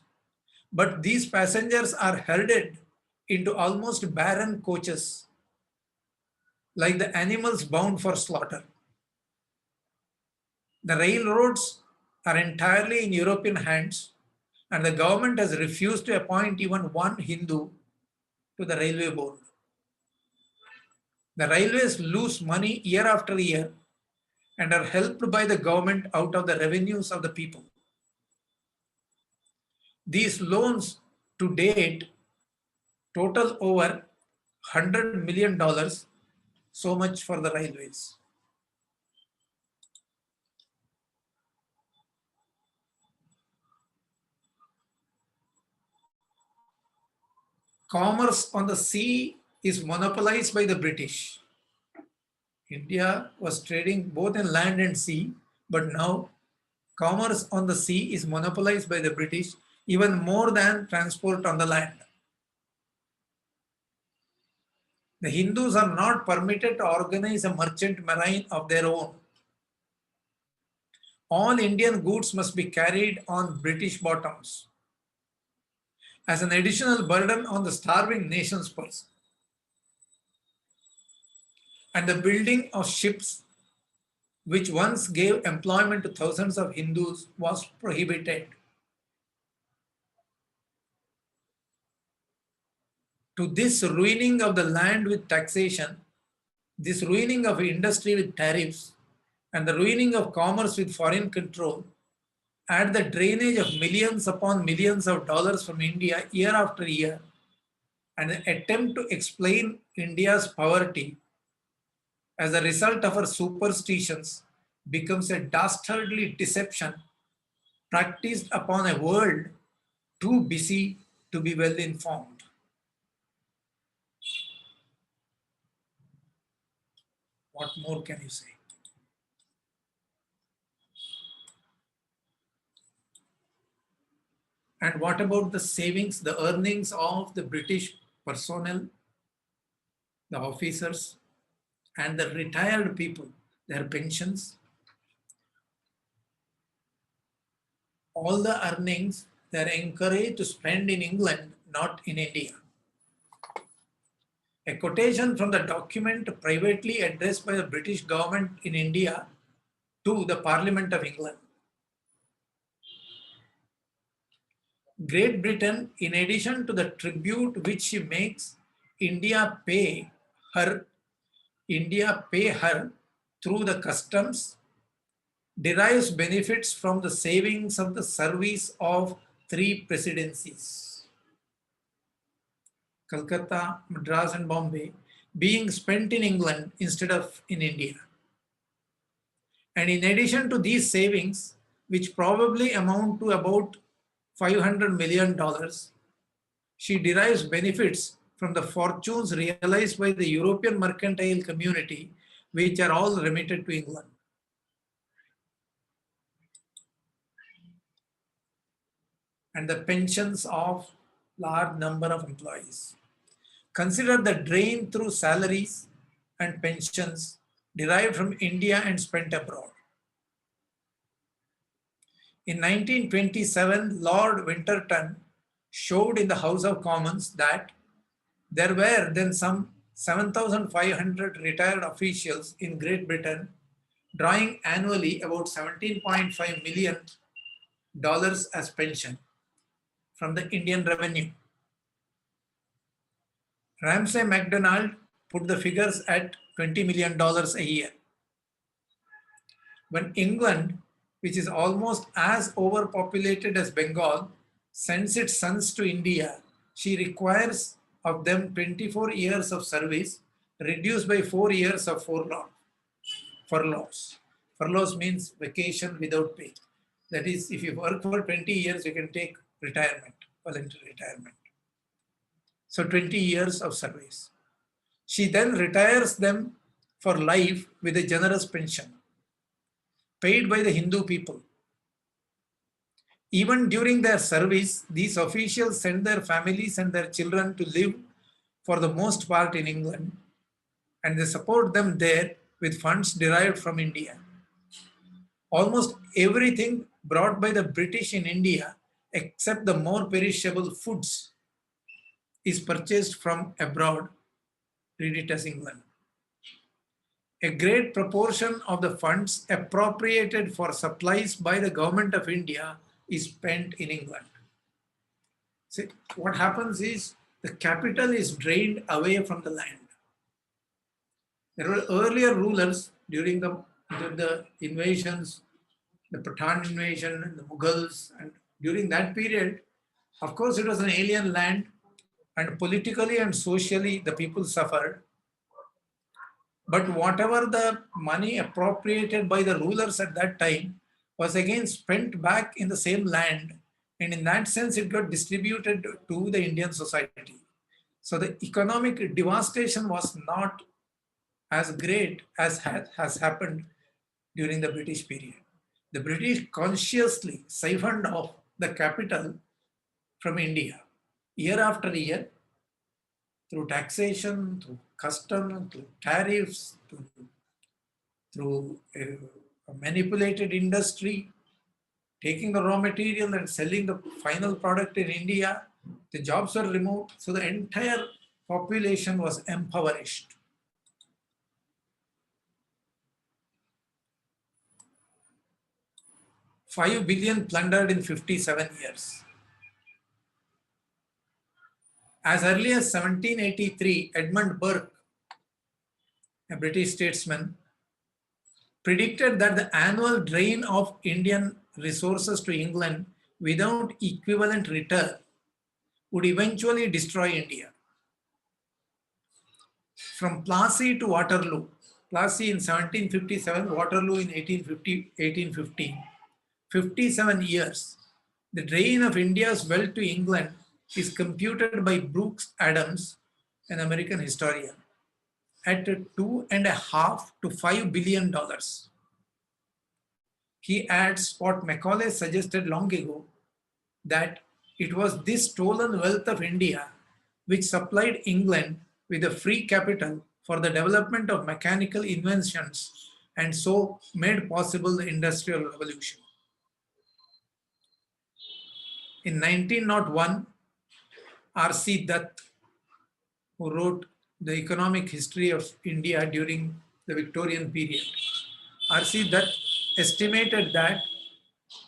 But these passengers are herded into almost barren coaches, like the animals bound for slaughter. The railroads are entirely in European hands, and the government has refused to appoint even one Hindu to the railway board. The railways lose money year after year and are helped by the government out of the revenues of the people. These loans to date total over $100 million, so much for the railways. Commerce on the sea is monopolized by the British. India was trading both in land and sea, but now commerce on the sea is monopolized by the British even more than transport on the land. The Hindus are not permitted to organize a merchant marine of their own. All Indian goods must be carried on British bottoms as an additional burden on the starving nation's purse. And the building of ships, which once gave employment to thousands of Hindus, was prohibited. To this ruining of the land with taxation, this ruining of industry with tariffs, and the ruining of commerce with foreign control, add the drainage of millions upon millions of dollars from India year after year, and an attempt to explain India's poverty as a result of her superstitions becomes a dastardly deception practiced upon a world too busy to be well informed. What more can you say? And what about the savings, the earnings of the British personnel, the officers, and the retired people, their pensions? All the earnings they're encouraged to spend in England, not in India. A quotation from the document privately addressed by the British government in India to the Parliament of England. Great Britain, in addition to the tribute which she makes India pay her through the customs, derives benefits from the savings of the service of 3 presidencies, Calcutta, Madras and Bombay, being spent in England instead of in India. And in addition to these savings, which probably amount to about $500 million, she derives benefits from the fortunes realized by the European mercantile community, which are all remitted to England. And the pensions of large number of employees. Consider the drain through salaries and pensions derived from India and spent abroad. In 1927, Lord Winterton showed in the House of Commons that there were then some 7,500 retired officials in Great Britain drawing annually about $17.5 million as pension from the Indian revenue. Ramsay MacDonald put the figures at $20 million a year. When England, which is almost as overpopulated as Bengal, sends its sons to India, she requires of them 24 years of service, reduced by 4 years of furloughs. Furloughs means vacation without pay. That is, if you work for 20 years, you can take retirement, voluntary retirement. So 20 years of service. She then retires them for life with a generous pension paid by the Hindu people. Even during their service, these officials send their families and their children to live for the most part in England, and they support them there with funds derived from India. Almost everything brought by the British in India, except the more perishable foods, is purchased from abroad, read it as England. A great proportion of the funds appropriated for supplies by the government of India is spent in England. See, what happens is the capital is drained away from the land. There were earlier rulers during the invasions, the Pathan invasion, the Mughals, and during that period, of course, it was an alien land, and politically and socially, the people suffered. But whatever the money appropriated by the rulers at that time was again spent back in the same land. And in that sense, it got distributed to the Indian society. So the economic devastation was not as great as has happened during the British period. The British consciously siphoned off the capital from India year after year through taxation, through custom, through tariffs, through a manipulated industry, taking the raw material and selling the final product in India. The jobs were removed, so the entire population was impoverished. $5 billion plundered in 57 years. As early as 1783, Edmund Burke, a British statesman, predicted that the annual drain of Indian resources to England without equivalent return would eventually destroy India. From Plassey to Waterloo, Plassey in 1757, Waterloo in 1815, 57 years, the drain of India's wealth to England is computed by Brooks Adams, an American historian, at $2.5 to $5 billion. He adds what Macaulay suggested long ago, that it was this stolen wealth of India which supplied England with a free capital for the development of mechanical inventions and so made possible the Industrial Revolution. In 1901, R.C. Dutt, who wrote the economic history of India during the Victorian period, R.C. Dutt estimated that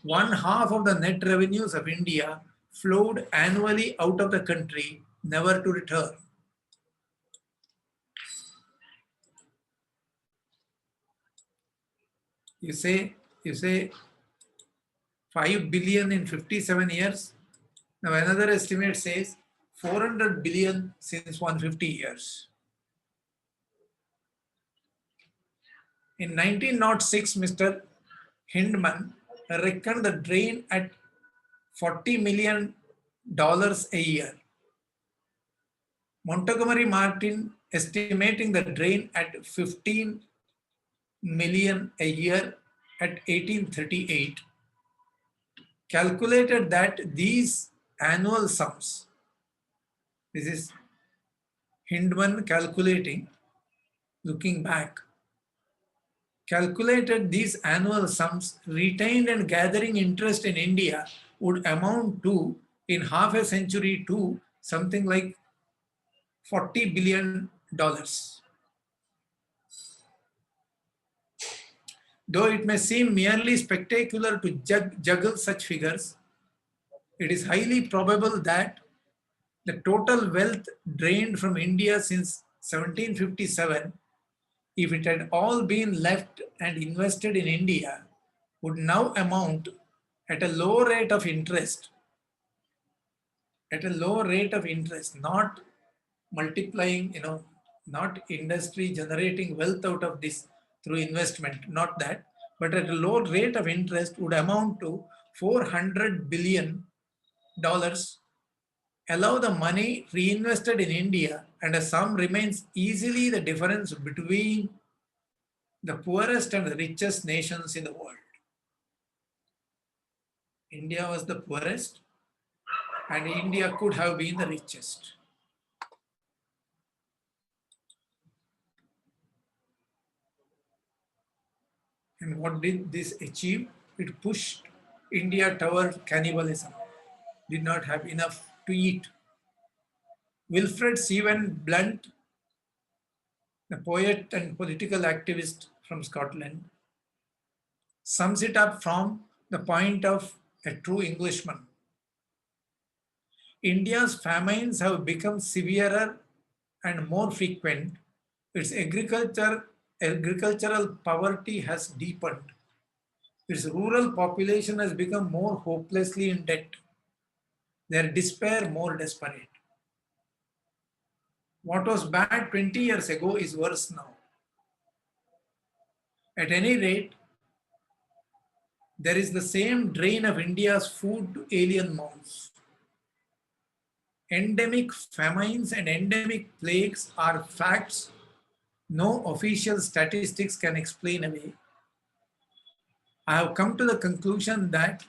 1/2 of the net revenues of India flowed annually out of the country, never to return. You say 5 billion in 57 years. Now another estimate says 400 billion since 150 years. In 1906, Mr. Hindman reckoned the drain at $40 million a year. Montgomery Martin, estimating the drain at 15 million a year at 1838, calculated that these annual sums, this is Hindman calculating, looking back, calculated these annual sums retained and gathering interest in India would amount to, in half a century, to something like $40 billion. Though it may seem merely spectacular to juggle such figures, it is highly probable that the total wealth drained from India since 1757, if it had all been left and invested in India, would now amount at a low rate of interest, not multiplying, not industry generating wealth out of this through investment, not that, but at a low rate of interest would amount to $400 billion, allow the money reinvested in India, and a sum remains easily the difference between the poorest and the richest nations in the world. India was the poorest, and India could have been the richest. And what did this achieve? It pushed India toward cannibalism, did not have enough to eat. Wilfred Stephen Blunt, the poet and political activist from Scotland, sums it up from the point of a true Englishman. India's famines have become severer and more frequent. Its agricultural poverty has deepened. Its rural population has become more hopelessly in debt. Their despair more desperate. What was bad 20 years ago is worse now. At any rate, there is the same drain of India's food to alien mouths. Endemic famines and endemic plagues are facts no official statistics can explain away. I have come to the conclusion that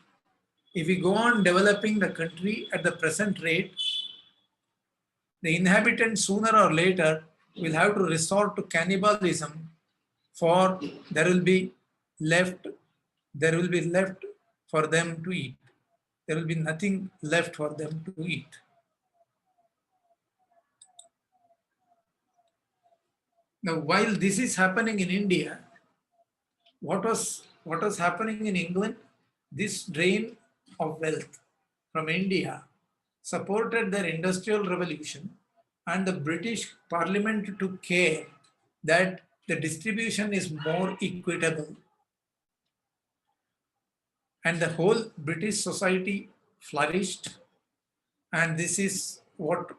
if we go on developing the country at the present rate, the inhabitants sooner or later will have to resort to cannibalism, for there will be left for them to eat. There will be nothing left for them to eat. Now, while this is happening in India, what was happening in England? This drain of wealth from India supported their industrial revolution, and the British Parliament took care that the distribution is more equitable, and the whole British society flourished. And this is what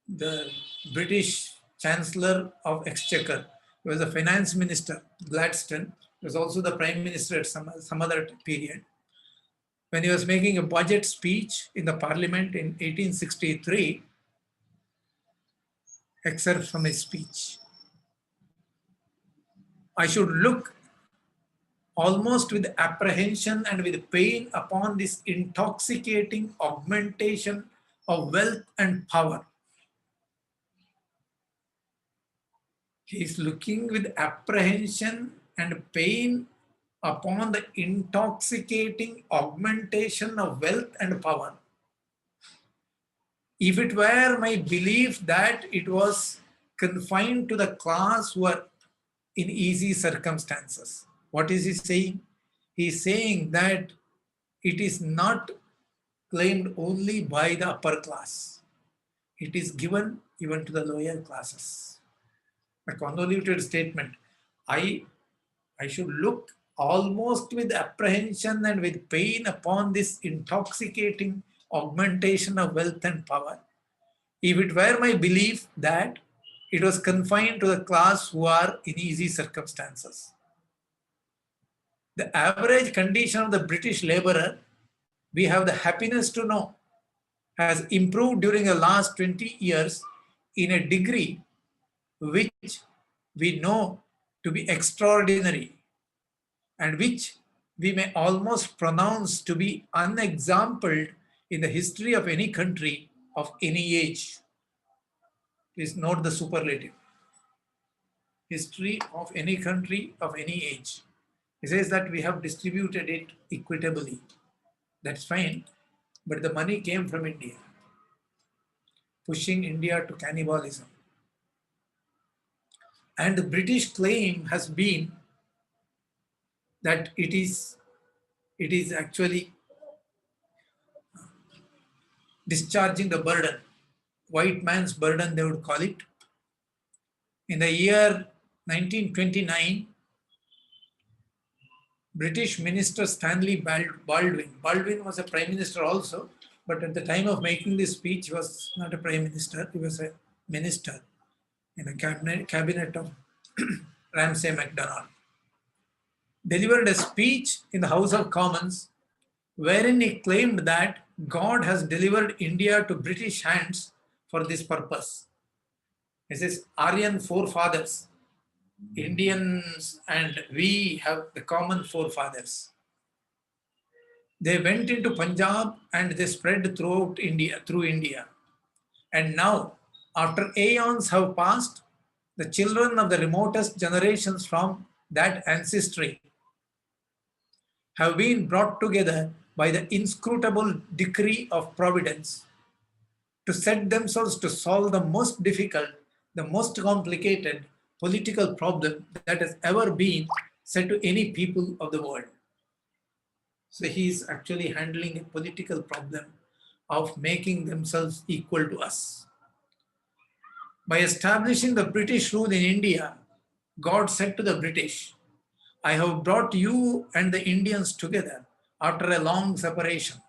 the British Chancellor of Exchequer, he was the finance minister, Gladstone, he was also the prime minister at some other period. When he was making a budget speech in the parliament in 1863, excerpt from his speech. I should look almost with apprehension and with pain upon this intoxicating augmentation of wealth and power. He is looking with apprehension and pain upon the intoxicating augmentation of wealth and power. If it were my belief that it was confined to the class who are in easy circumstances, what is he saying? He is saying that it is not claimed only by the upper class. It is given even to the lower classes. A convoluted statement. I should look almost with apprehension and with pain upon this intoxicating augmentation of wealth and power, if it were my belief that it was confined to the class who are in easy circumstances. The average condition of the British laborer, we have the happiness to know, has improved during the last 20 years in a degree which we know to be extraordinary and which we may almost pronounce to be unexampled in the history of any country of any age. Please note the superlative. History of any country of any age. He says that we have distributed it equitably. That's fine, but the money came from India, pushing India to cannibalism. And the British claim has been that it is actually discharging the burden, white man's burden, they would call it. In the year 1929, British Minister Stanley Baldwin was a prime minister also, but at the time of making this speech, he was not a prime minister, he was a minister in a cabinet of Ramsay MacDonald. delivered a speech in the House of Commons wherein he claimed that God has delivered India to British hands for this purpose. This is Aryan forefathers. Indians and we have the common forefathers. They went into Punjab and they spread throughout India, through India. And now, after aeons have passed, the children of the remotest generations from that ancestry have been brought together by the inscrutable decree of providence to set themselves to solve the most difficult, the most complicated political problem that has ever been said to any people of the world. So he is actually handling a political problem of making themselves equal to us. By establishing the British rule in India, God said to the British, I have brought you and the Indians together after a long separation.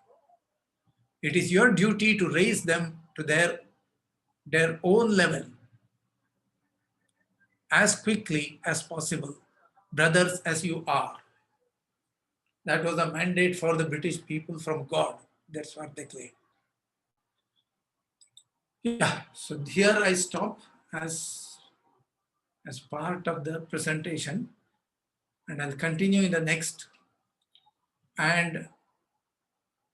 It is your duty to raise them to their own level as quickly as possible, brothers as you are. That was a mandate for the British people from God. That's what they claim. Yeah, so here I stop as part of the presentation, and I'll continue in the next. And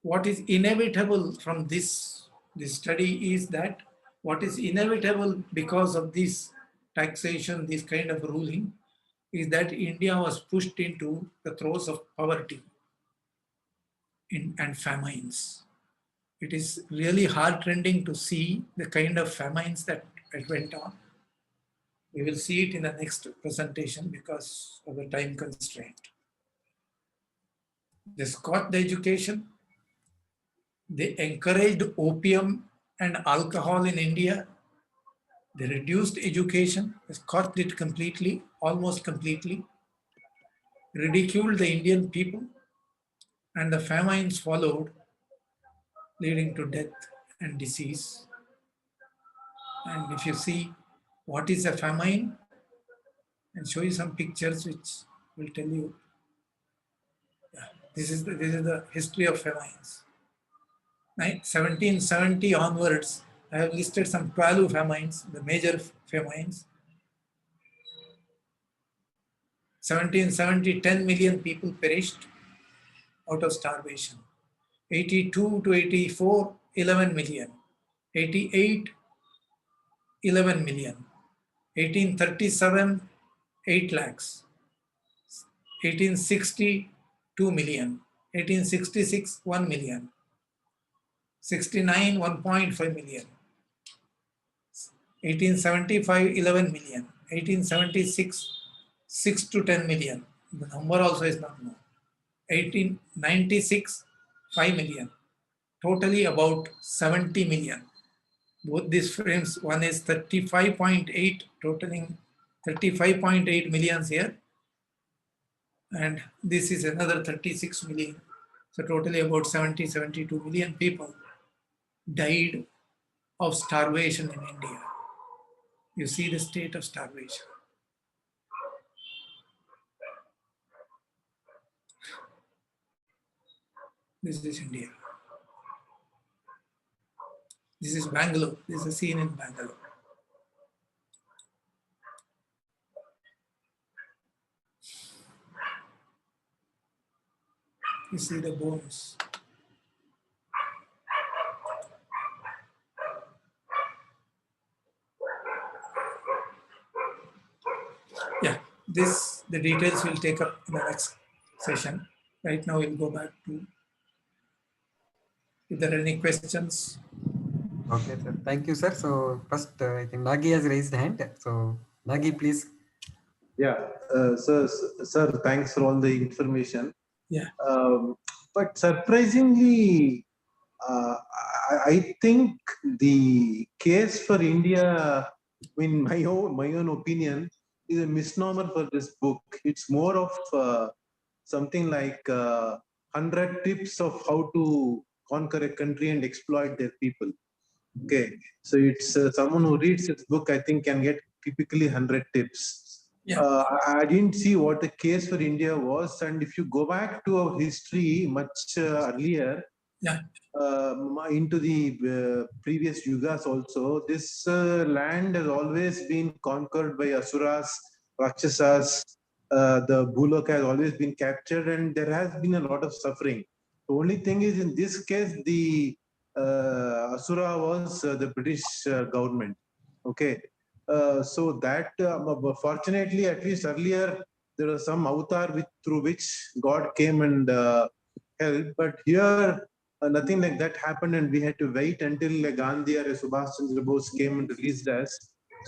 what is inevitable from this study is that what is inevitable because of this taxation, this kind of ruling, is that India was pushed into the throes of poverty and famines. It is really heartrending to see the kind of famines that went on. We will see it in the next presentation because of the time constraint. They got the education. They encouraged opium and alcohol in India. They reduced education, scorched it completely, almost completely, ridiculed the Indian people, and the famines followed, leading to death and disease. And if you see what is a famine, I'll show you some pictures which will tell you. Yeah, this is the history of famines. 1770 onwards, I have listed some 12 famines, the major famines. 1770, 10 million people perished out of starvation. 82 to 84, 11 million. 88, 11 million. 1837, 8 lakhs. 1860, 2 million. 1866, 1 million. 69, 1.5 million. 1875, 11 million. 1876, 6 to 10 million. The number also is not known. 1896, 5 million. Totally about 70 million. Both these frames, one is 35.8, totaling 35.8 millions here. And this is another 36 million. So totally about 70, 72 million people died of starvation in India. You see the state of starvation. This is India. This is Bangalore. This is a scene in Bangalore. You see the bones. Yeah, the details we'll take up in the next session. Right now we'll go back to, if there are any questions. Okay, sir. Thank you, sir. So first, I think Nagi has raised hand. So Nagi, please. Yeah, sir, thanks for all the information. Yeah. But surprisingly, I think the case for India, in my own opinion, is a misnomer for this book. It's more of something like 100 tips of how to conquer a country and exploit their people. Okay, so it's someone who reads this book, I think, can get typically 100 tips. Yeah. I didn't see what the case for India was. And if you go back to our history much earlier, Yeah. into the previous yugas also, this land has always been conquered by asuras, rakshasas. The Bhulok has always been captured, and there has been a lot of suffering. The only thing is, in this case, the asura was the British government. Okay, so that fortunately, at least earlier, there was some avatar through which God came and helped. But here, nothing like that happened, and we had to wait until Gandhi or Subhash Chandra Bose came and released us.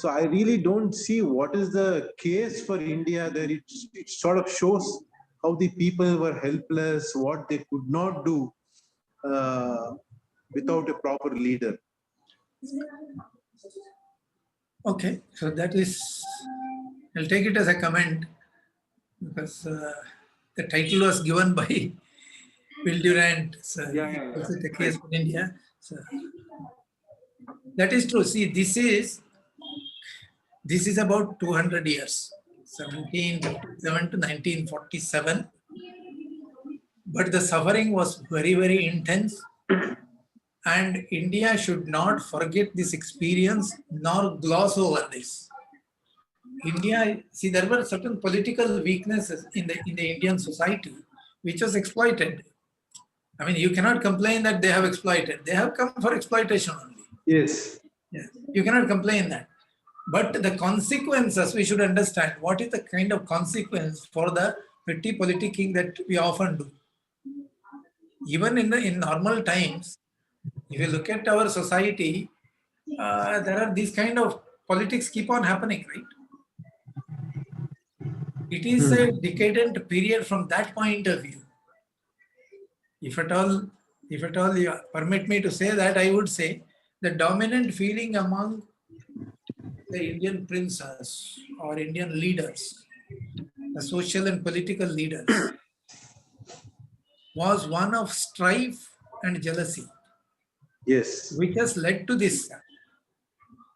So I really don't see what is the case for India there. It sort of shows how the people were helpless, what they could not do uh, without a proper leader. Okay. So that is, I'll take it as a comment because the title was given by Will Durant. So is it the case for India? So that is true. See, this is about 200 years, 1757 to 1947. But the suffering was very, very intense. And India should not forget this experience nor gloss over this. India, see, there were certain political weaknesses in the Indian society which was exploited. I mean, you cannot complain that they have exploited. They have come for exploitation only. Yes. Yeah. You cannot complain that. But the consequences, we should understand what is the kind of consequence for the petty politicking that we often do. Even in normal times, if you look at our society, there are these kind of politics keep on happening, right? It is a decadent period from that point of view. If at all, you permit me to say that, I would say the dominant feeling among the Indian princes or Indian leaders, the social and political leaders, was one of strife and jealousy, Yes. which has led to this.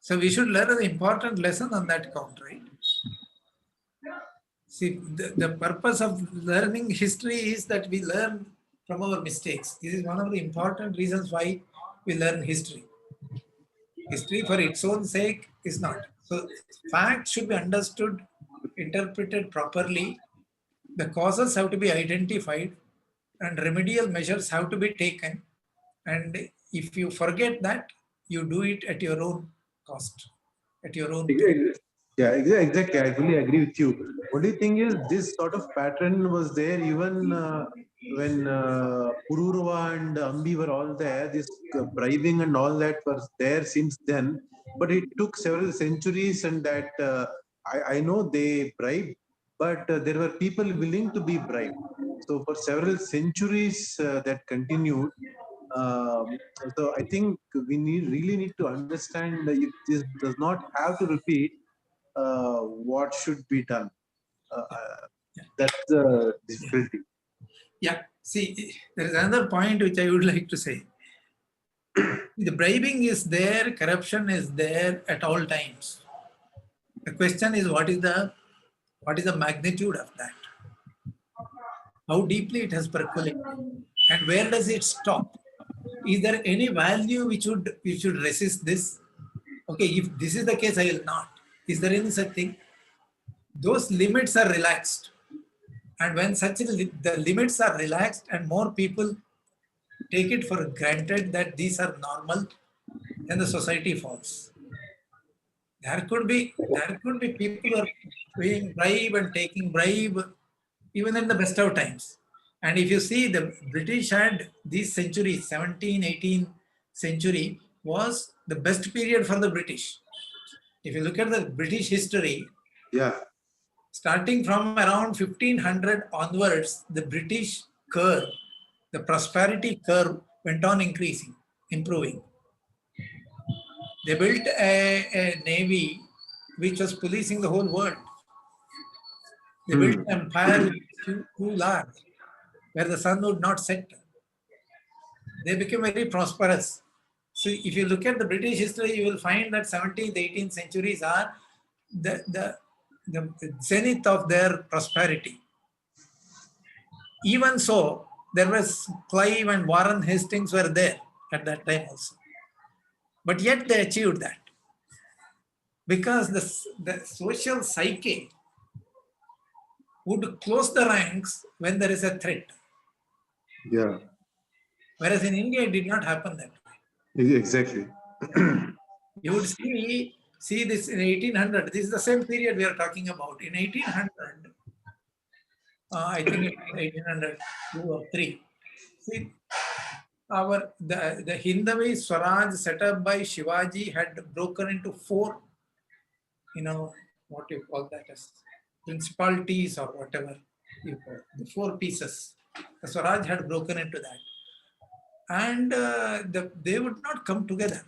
So we should learn an important lesson on that count, right? See, the purpose of learning history is that we learn from our mistakes. This is one of the important reasons why we learn history. History for its own sake is not. So facts should be understood, interpreted properly. The causes have to be identified and remedial measures have to be taken. And if you forget that, you do it at your own cost, at your own peril. Yeah, exactly. I fully agree with you. Only thing is, this sort of pattern was there even when Pururava and Ambi were all there. This bribing and all that was there since then. But it took several centuries, and that I know they bribed, but there were people willing to be bribed. So for several centuries that continued. Um, so I think we really need to understand that if this does not have to repeat, what should be done. That's the difficulty. Yeah. See, there is another point which I would like to say. The bribing is there, corruption is there at all times. The question is what is the magnitude of that? How deeply it has percolated, and where does it stop? Is there any value which should resist this? Okay, if this is the case, I will not. Is there any such thing? Those limits are relaxed, and when the limits are relaxed, and more people take it for granted that these are normal, then the society falls. There could be people who are paying bribe and taking bribe even in the best of times. And if you see, the British had these centuries, 17, 18th century was the best period for the British. If you look at the British history, Yeah. starting from around 1500 onwards, the British curve, the prosperity curve went on increasing, improving. They built a navy which was policing the whole world. They built an empire which was too large, where the sun would not set. They became very prosperous. So if you look at the British history, you will find that 17th, 18th centuries are the the zenith of their prosperity. Even so, there was Clive and Warren Hastings were there at that time also. But yet they achieved that. Because the social psyche would close the ranks when there is a threat. Yeah. Whereas in India, it did not happen that way. Exactly. You would see this in 1800. This is the same period we are talking about. In 1800, I think it was 1802 or 3. See, the Hindavi Swaraj set up by Shivaji had broken into 4, what you call that as principalities or whatever you call it, the 4 pieces. The Swaraj had broken into that. And they would not come together.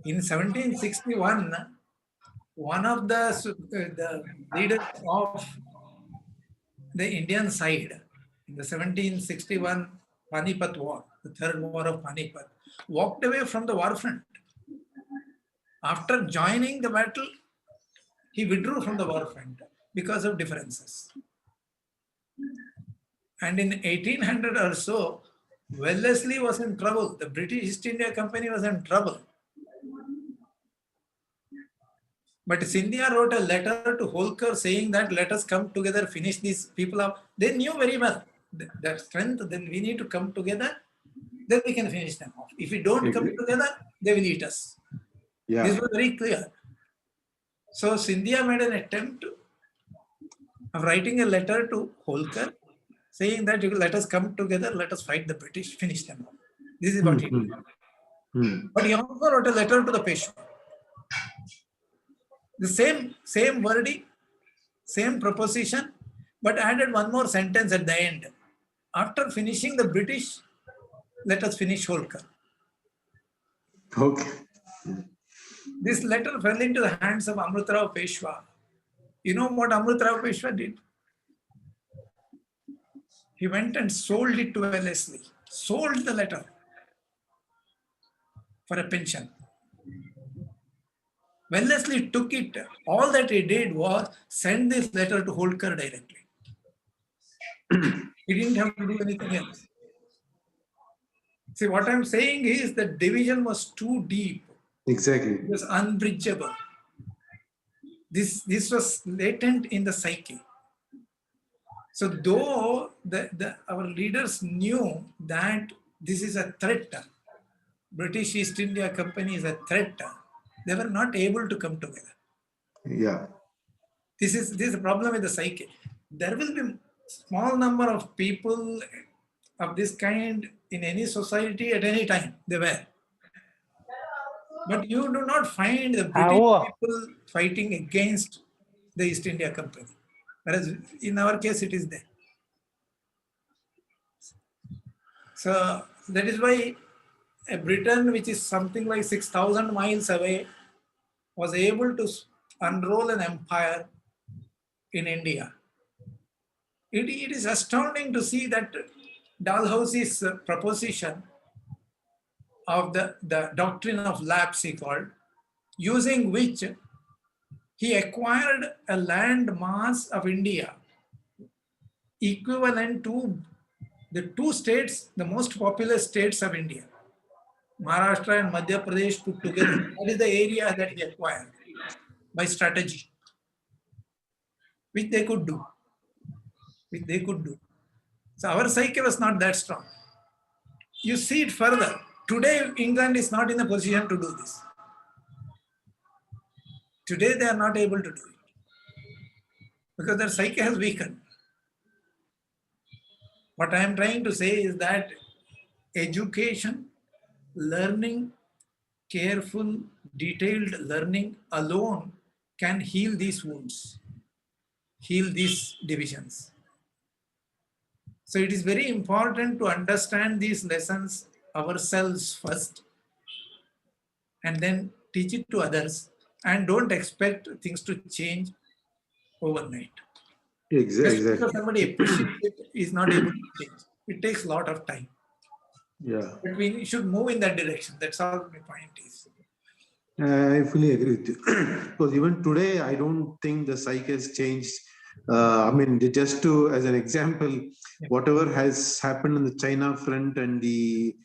In 1761, one of the leaders of the Indian side in the 1761 Panipat War, the third war of Panipat, walked away from the war front. After joining the battle, he withdrew from the war front because of differences. And in 1800 or so, Wellesley was in trouble. The British East India Company was in trouble. But Scindia wrote a letter to Holkar saying that let us come together, finish these people up. They knew very well their strength, then we need to come together, then we can finish them off. If we don't come together, they will eat us. Yeah. This was very clear. So Scindia made an attempt of writing a letter to Holkar saying that let us come together, let us fight the British, finish them off. This is what he did. But he also wrote a letter to the Peshwa. The same wording, same proposition, but added one more sentence at the end. After finishing the British, let us finish Holkar. Okay. This letter fell into the hands of Amrutrao Peshwa. You know what Amrutrao Peshwa did? He went and sold it to Wellesley. Sold the letter for a pension. Wellesley took it. All that he did was send this letter to Holkar directly. He didn't have to do anything else. See, what I'm saying is the division was too deep. Exactly. It was unbridgeable. This was latent in the psyche. So though our leaders knew that this is a threat, British East India Company is a threat, they were not able to come together. Yeah. This is a problem with the psyche. There will be small number of people of this kind in any society at any time. They were. But you do not find the British people fighting against the East India Company. Whereas in our case, it is there. So that is why a Britain, which is something like 6,000 miles away, was able to unroll an empire in India. It is astounding to see that Dalhousie's proposition of the doctrine of lapse, he called, using which he acquired a land mass of India equivalent to the 2 states, the most populous states of India, Maharashtra and Madhya Pradesh put together. That is the area that he acquired by strategy, which they could do. So our psyche was not that strong. You see it further. Today, England is not in a position to do this. Today, they are not able to do it because their psyche has weakened. What I am trying to say is that education, learning, careful, detailed learning alone can heal these wounds, heal these divisions. So it is very important to understand these lessons ourselves first and then teach it to others, and don't expect things to change overnight. Exactly. Just because somebody appreciates it is not able to change. It takes a lot of time. Yeah. But we should move in that direction. That's all my point is. I fully agree with you. Because even today, I don't think the psyche has changed. I mean, just to, as an example, whatever has happened on the China front and the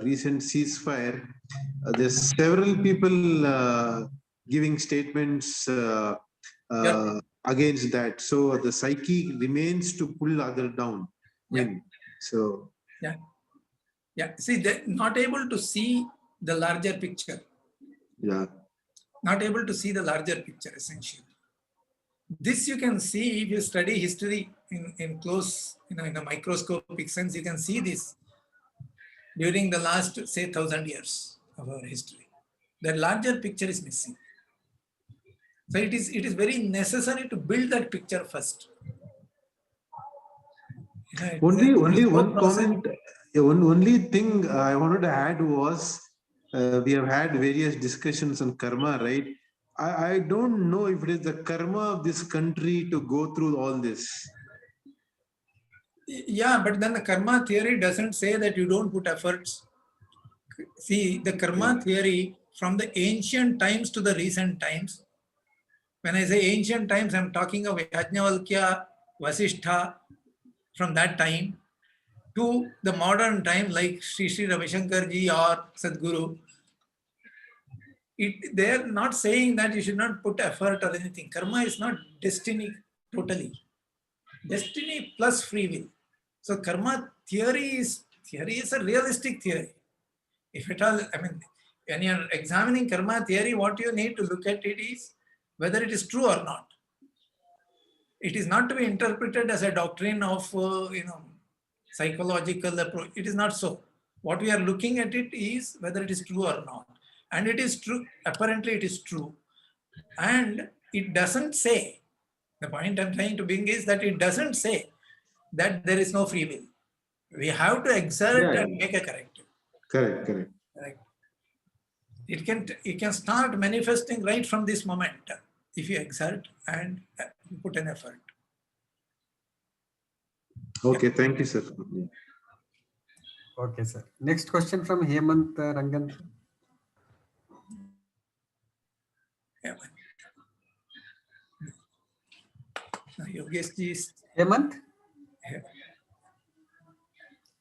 recent ceasefire, there's several people giving statements Yeah, against that. So the psyche remains to pull other down. I yeah, mean, so yeah, yeah. See, they're not able to see the larger picture. yeah, Not able to see the larger picture, essentially. This you can see if you study history in close, in a microscopic sense. You can see this during the last, say, 1,000 years of our history. The larger picture is missing. So it is very necessary to build that picture first. only Slow one process. comment. Only thing I wanted to add was we have had various discussions on karma, right? I don't know if it is the karma of this country to go through all this. Yeah, but then the karma theory doesn't say that you don't put efforts. See, the karma theory from the ancient times to the recent times. When I say ancient times, I'm talking of Yajnavalkya, Vasishtha, from that time to the modern time, like Sri Ravi Shankar ji or Sadhguru. They're not saying that you should not put effort or anything. Karma is not destiny totally. Destiny plus free will. So karma theory is a realistic theory. If at all, I mean, when you're examining karma theory, what you need to look at it is whether it is true or not. It is not to be interpreted as a doctrine of psychological approach. It is not so. What we are looking at it is whether it is true or not, and it is true. Apparently, it is true, and it doesn't say. The point I'm trying to bring is that it doesn't say that there is no free will. We have to exert Yeah, and make a corrective. correct. Correct. It can start manifesting right from this moment if you exert and put an effort. Okay, thank you, sir. Okay, sir. Next question from Hemant Rangan. Yeah. Yogesh ji is Hemant? here.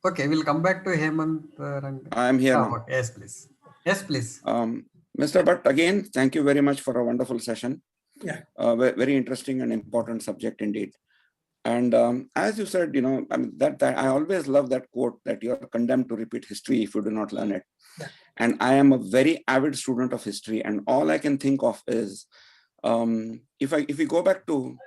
Okay, we'll come back to Hemant Rangan. I am here now. Okay. Yes, please. Yes, please. Mr. Bhatt, again, thank you very much for a wonderful session. Yeah. Very interesting and important subject indeed. And as you said, I mean, that I always love that quote that you are condemned to repeat history if you do not learn it. Yeah. And I am a very avid student of history, and all I can think of is if we go back to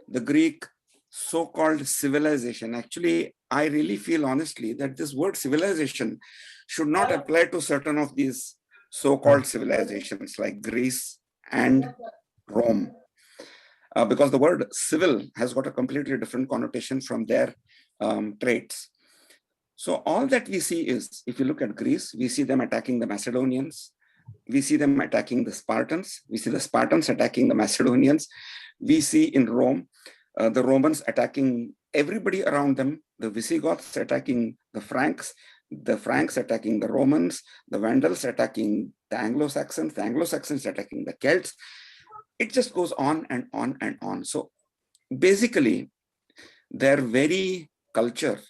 the Greek so-called civilization, actually, I really feel honestly that this word civilization should not apply to certain of these so-called civilizations like Greece and Rome. Because the word civil has got a completely different connotation from their traits. So all that we see is, if you look at Greece, we see them attacking the Macedonians. We see them attacking the Spartans. We see the Spartans attacking the Macedonians. We see in Rome, the Romans attacking everybody around them, the Visigoths attacking the Franks attacking the Romans, the Vandals attacking the Anglo-Saxons attacking the Celts. It just goes on and on and on. So basically, their very culture,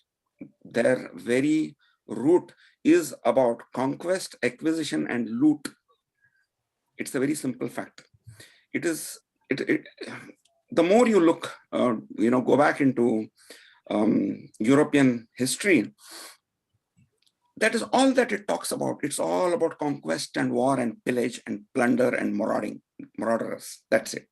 their very root is about conquest, acquisition, and loot. It's a very simple fact. The more you look, go back into European history, that is all that it talks about. It's all about conquest and war and pillage and plunder and marauders. That's it.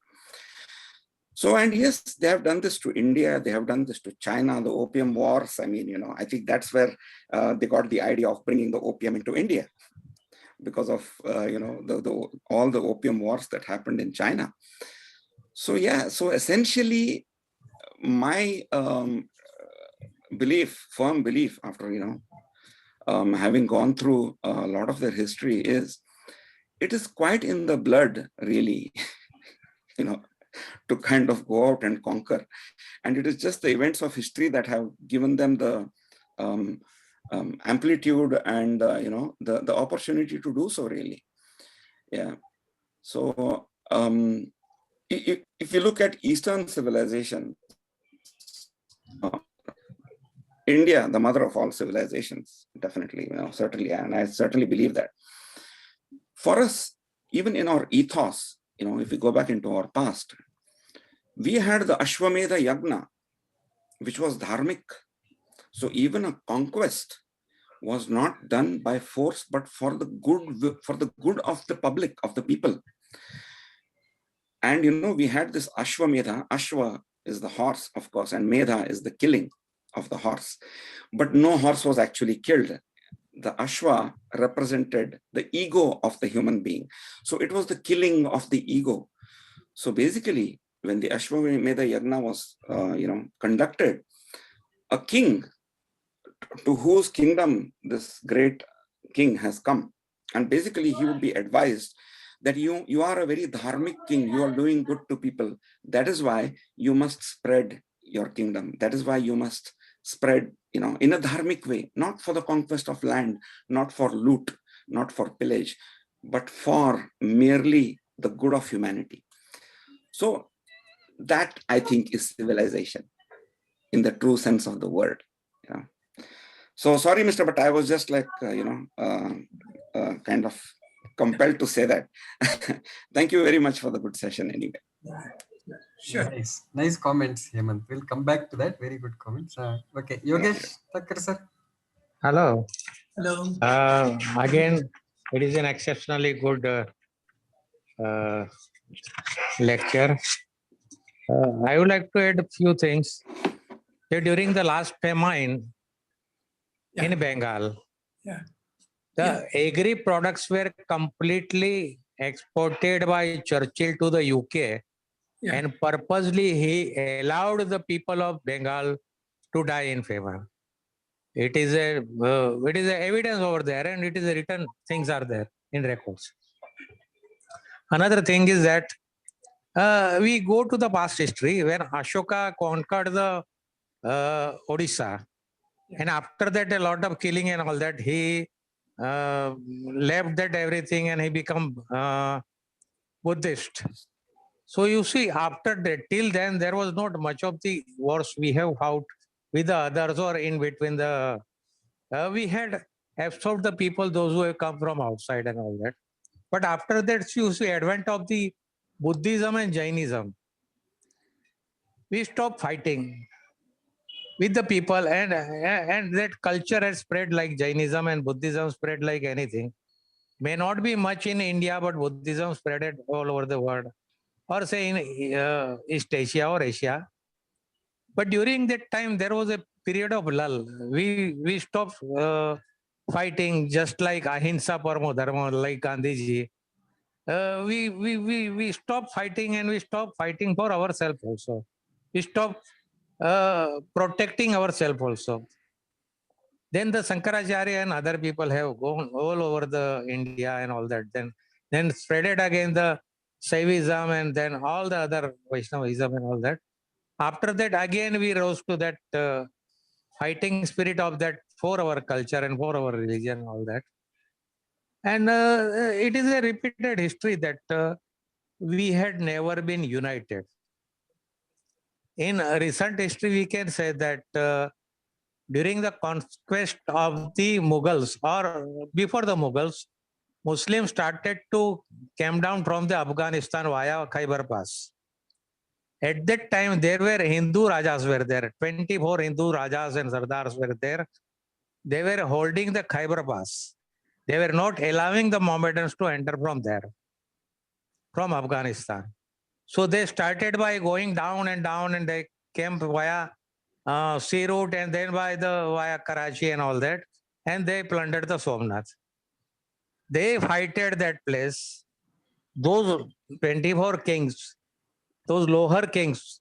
So, and yes, they have done this to India. They have done this to China, the Opium Wars. I mean, I think that's where they got the idea of bringing the opium into India because of, all the Opium Wars that happened in China. So, yeah, so essentially my firm belief after, having gone through a lot of their history is, it is quite in the blood, really, to kind of go out and conquer. And it is just the events of history that have given them the amplitude and, the opportunity to do so, really. Yeah. So if you look at Eastern civilization, India, the mother of all civilizations, definitely, certainly, and I certainly believe that. For us, even in our ethos, if we go back into our past, we had the Ashwamedha Yagna, which was dharmic. So even a conquest was not done by force, but for the good of the public, of the people. And we had this Ashwamedha. Ashwa is the horse, of course, and Medha is the killing of the horse. But no horse was actually killed. The Ashwa represented the ego of the human being. So it was the killing of the ego. So basically, when the Ashwamedha Yagna was, conducted, a king to whose kingdom this great king has come, and basically he would be advised that you are a very dharmic king, you are doing good to people. That is why you must spread your kingdom. That is why you must spread, in a dharmic way, not for the conquest of land, not for loot, not for pillage, but for merely the good of humanity. So that, I think, is civilization in the true sense of the word. So sorry, Mr. But I was just like, kind of compelled to say that. Thank you very much for the good session anyway. Sure. Nice comments, Hemant. We'll come back to that. Very good comments. Okay, Yogesh Thakkar, sir. Hello. Hello. Again, it is an exceptionally good lecture. I would like to add a few things. During the last famine in Bengal, the agri products were completely exported by Churchill to the UK, and purposely he allowed the people of Bengal to die in famine. It is a evidence over there, and it is a written things are there in records. Another thing is that we go to the past history when Ashoka conquered the Odisha, and after that a lot of killing and all that, he left that everything and he become Buddhist. So you see, after that, till then there was not much of the wars we have fought with the others or in between the. We had absorbed the people, those who have come from outside and all that. But after that, you see, advent of the Buddhism and Jainism, we stopped fighting with the people, and that culture has spread like Jainism and Buddhism spread like anything. May not be much in India, but Buddhism spread it all over the world, or say in East Asia or Asia. But during that time, there was a period of lull. We stopped fighting, just like Ahimsa Paramo Dharma, like Gandhiji. We stopped fighting, and we stopped fighting for ourselves also. We stopped protecting ourselves also. Then the Shankaracharya and other people have gone all over the India and all that. Then spreaded again the Shaivism and then all the other Vaishnavism and all that. After that, again we rose to that fighting spirit of that for our culture and for our religion and all that. And it is a repeated history that we had never been united. In recent history, we can say that during the conquest of the Mughals or before the Mughals, Muslims started to come down from the Afghanistan via Khyber Pass. At that time, there were Hindu Rajas were there. 24 Hindu Rajas and Sardars were there. They were holding the Khyber Pass. They were not allowing the Mohammedans to enter from there, from Afghanistan. So they started by going down and they came via sea route and then via Karachi and all that. And they plundered the Somnath. They fighted that place. Those 24 kings, those Lohar kings,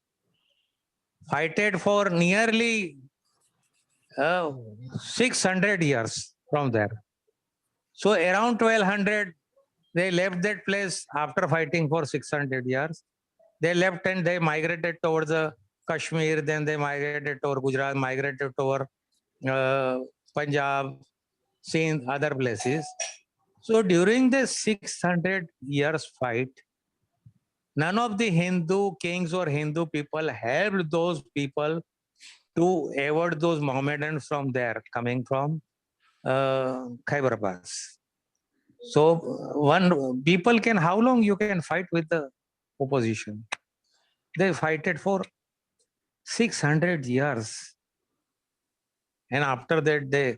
fighted for nearly 600 years from there. So around 1200, they left that place after fighting for 600 years. They left and they migrated towards the Kashmir, then they migrated toward Gujarat, migrated toward Punjab, Sindh, other places. So during the 600 years fight, none of the Hindu kings or Hindu people helped those people to avoid those Mohammedans from there, coming from Khyber Pass. So one people can, how long you can fight with the opposition? They fighted for 600 years. And after that, they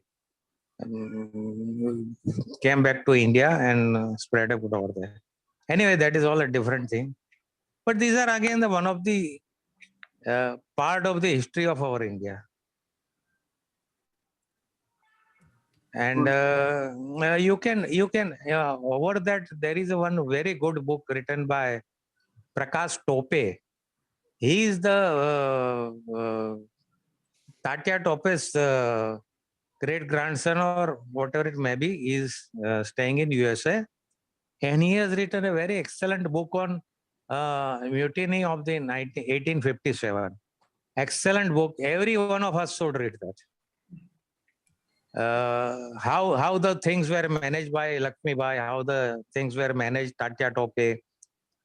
came back to India and spread out over there. Anyway, that is all a different thing. But these are again the one of the part of the history of our India. And you can over that there is one very good book written by Prakash Tope. He is the Tatya Tope's great grandson or whatever it may be. He is staying in USA, and he has written a very excellent book on mutiny of the 1857. Excellent book. Every one of us should read that. How the things were managed by Lakshmi Bai, how the things were managed Tatya Tope,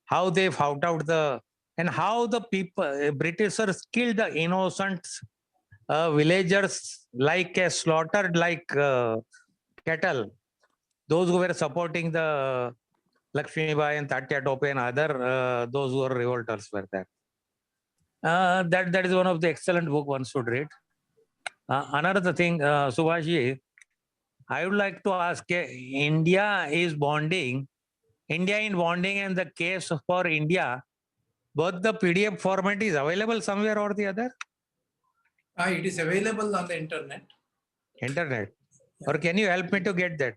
how they fought out and how the people, Britishers killed the innocent villagers like slaughtered like cattle. Those who were supporting the Lakshmi Bai and Tatya Tope and other those who were revolters were there. That is one of the excellent book one should read. Another thing, Subhashi, I would like to ask, India in bonding and the case for India, both the PDF format is available somewhere or the other? It is available on the internet. Internet. Or can you help me to get that?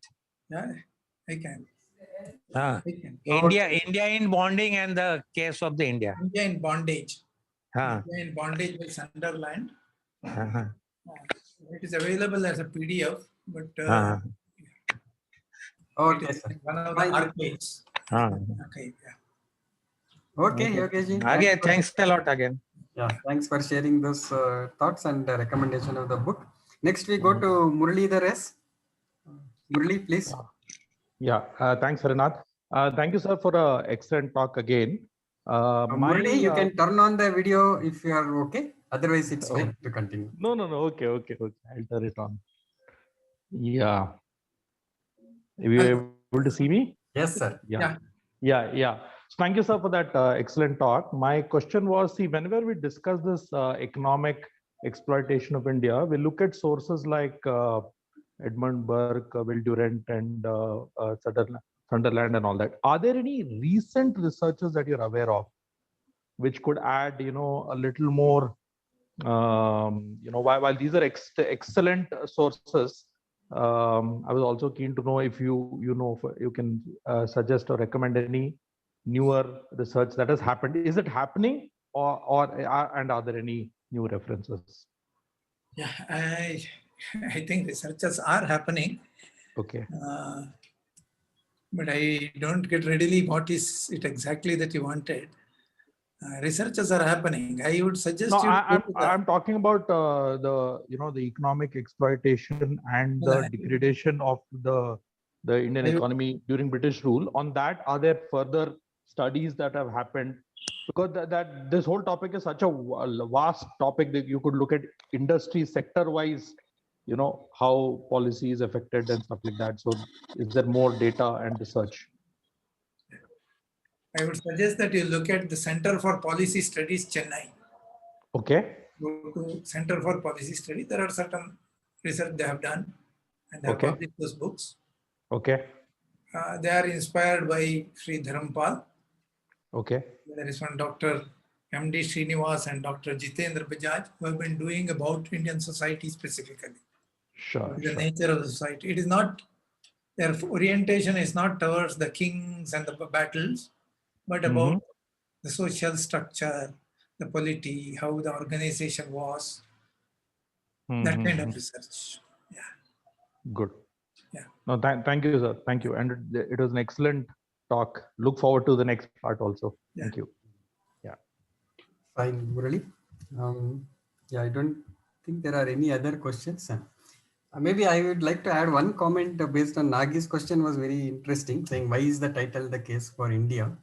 Yeah, I can. Ah. I can. India in bonding and the case of the India. India in bondage. Ah. India in bondage by Sunderland. Uh-huh. It is available as a PDF, but Uh-huh. Okay, it is sir. in one of the Fine. archives. Ah. Okay, yeah. Okay, Yogesh. Again, thanks a lot again. Yeah, thanks for sharing those thoughts and recommendation of the book. Next, we go to Murli the rest. Murli, please. Yeah, thanks, Harinath. Thank you, sir, for an excellent talk again. Murli, you can turn on the video if you are okay. Otherwise, it's fine to continue. No. Okay. I'll turn it on. Yeah. Are you able to see me? Yes, sir. Yeah. So thank you, sir, for that excellent talk. My question was, see, whenever we discuss this economic exploitation of India, we look at sources like Edmund Burke, Will Durant, and Sunderland, and all that. Are there any recent researchers that you're aware of, which could add, a little more, while these are excellent sources, I was also keen to know if you can suggest or recommend any newer research that has happened. Is it happening, and are there any new references? Yeah, I think researches are happening. Okay. But I don't get readily what is it exactly that you wanted. Researches are happening. I would suggest No, you. I'm talking about the economic exploitation and the degradation of the Indian economy during British rule. On that, are there further studies that have happened? Because that this whole topic is such a vast topic that you could look at industry sector wise, how policy is affected and stuff like that. So is there more data and research? I would suggest that you look at the Center for Policy Studies, Chennai. Okay. Go to Center for Policy Study. There are certain research they have done, and they have published those books. Okay. They are inspired by Sri Dharampal. Okay. There is one Dr. M.D. Srinivas and Dr. Jitendra Bajaj who have been doing about Indian society specifically. Sure. The nature of the society. It is not, their orientation is not towards the kings and the battles, but about the social structure, the polity, how the organization was, that kind of research. Yeah. Good. Yeah. No, thank you, sir. Thank you. And it was an excellent talk. Look forward to the next part also. Yeah. Thank you. Yeah. Fine, Murali. I don't think there are any other questions. Maybe I would like to add one comment based on Nagi's question was very interesting, saying why is the title the case for India?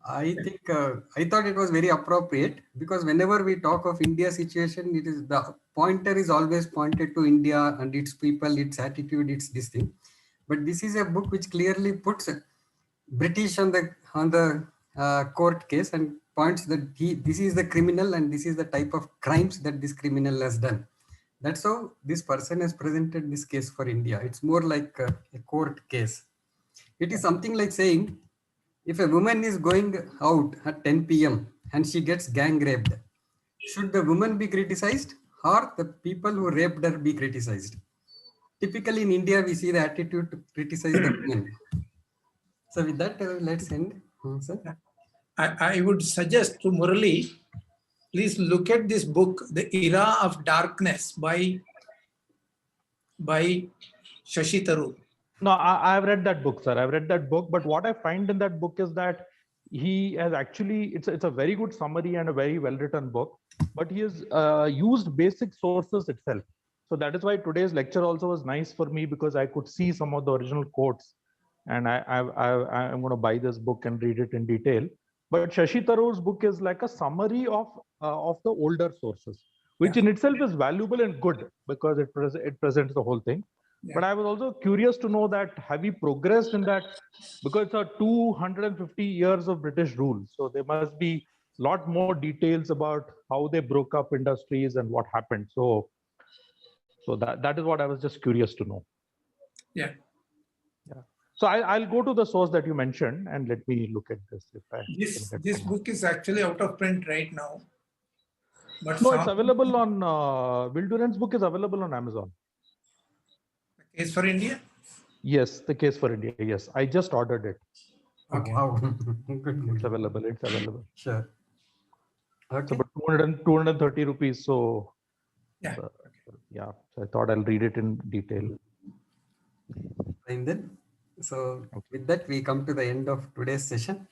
I think I thought it was very appropriate because whenever we talk of India situation, it is the pointer is always pointed to India and its people, its attitude, its this thing. But this is a book which clearly puts British on the court case and points that this is the criminal and this is the type of crimes that this criminal has done. That's how this person has presented this case for India. It's more like a court case. It is something like saying, if a woman is going out at 10 p.m. and she gets gang raped, should the woman be criticized or the people who raped her be criticized? Typically in India, we see the attitude to criticize the women. So with that, let's end. Sir? I would suggest to Murali, please look at this book, The Era of Darkness by Shashi Tharoor. No, I've read that book, sir. I've read that book. But what I find in that book is that he has actually, it's a very good summary and a very well-written book, but he has used basic sources itself. So that is why today's lecture also was nice for me because I could see some of the original quotes. And I'm going to buy this book and read it in detail. But Shashi Tharoor's book is like a summary of the older sources, which in itself is valuable and good because it presents the whole thing. Yeah. But I was also curious to know that have we progressed in that, because it's 250 years of British rule. So there must be a lot more details about how they broke up industries and what happened. So that is what I was just curious to know. Yeah. Yeah. So I'll go to the source that you mentioned and let me look at this. This book is actually out of print right now. But no, it's available on Will Durant's book is available on Amazon. Case for India? Yes, the Case for India. Yes, I just ordered it. Okay. Wow. It's available. It's available. Sure. Okay. It's about 230 rupees. So yeah. Yeah. So I thought I'll read it in detail. Fine then. So with that, we come to the end of today's session.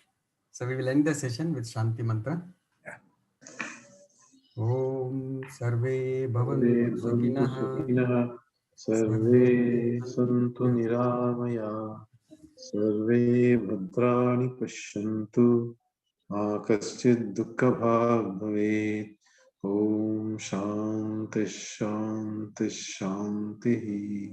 So we will end the session with Shanti Mantra. Om Sarve Bhavantu Sukhinah Sarve Santu Niramaya Sarve Bhadrani Pashyantu Akaschid Dukkha Bhag Bhavet Om Shanti Shanti Shanti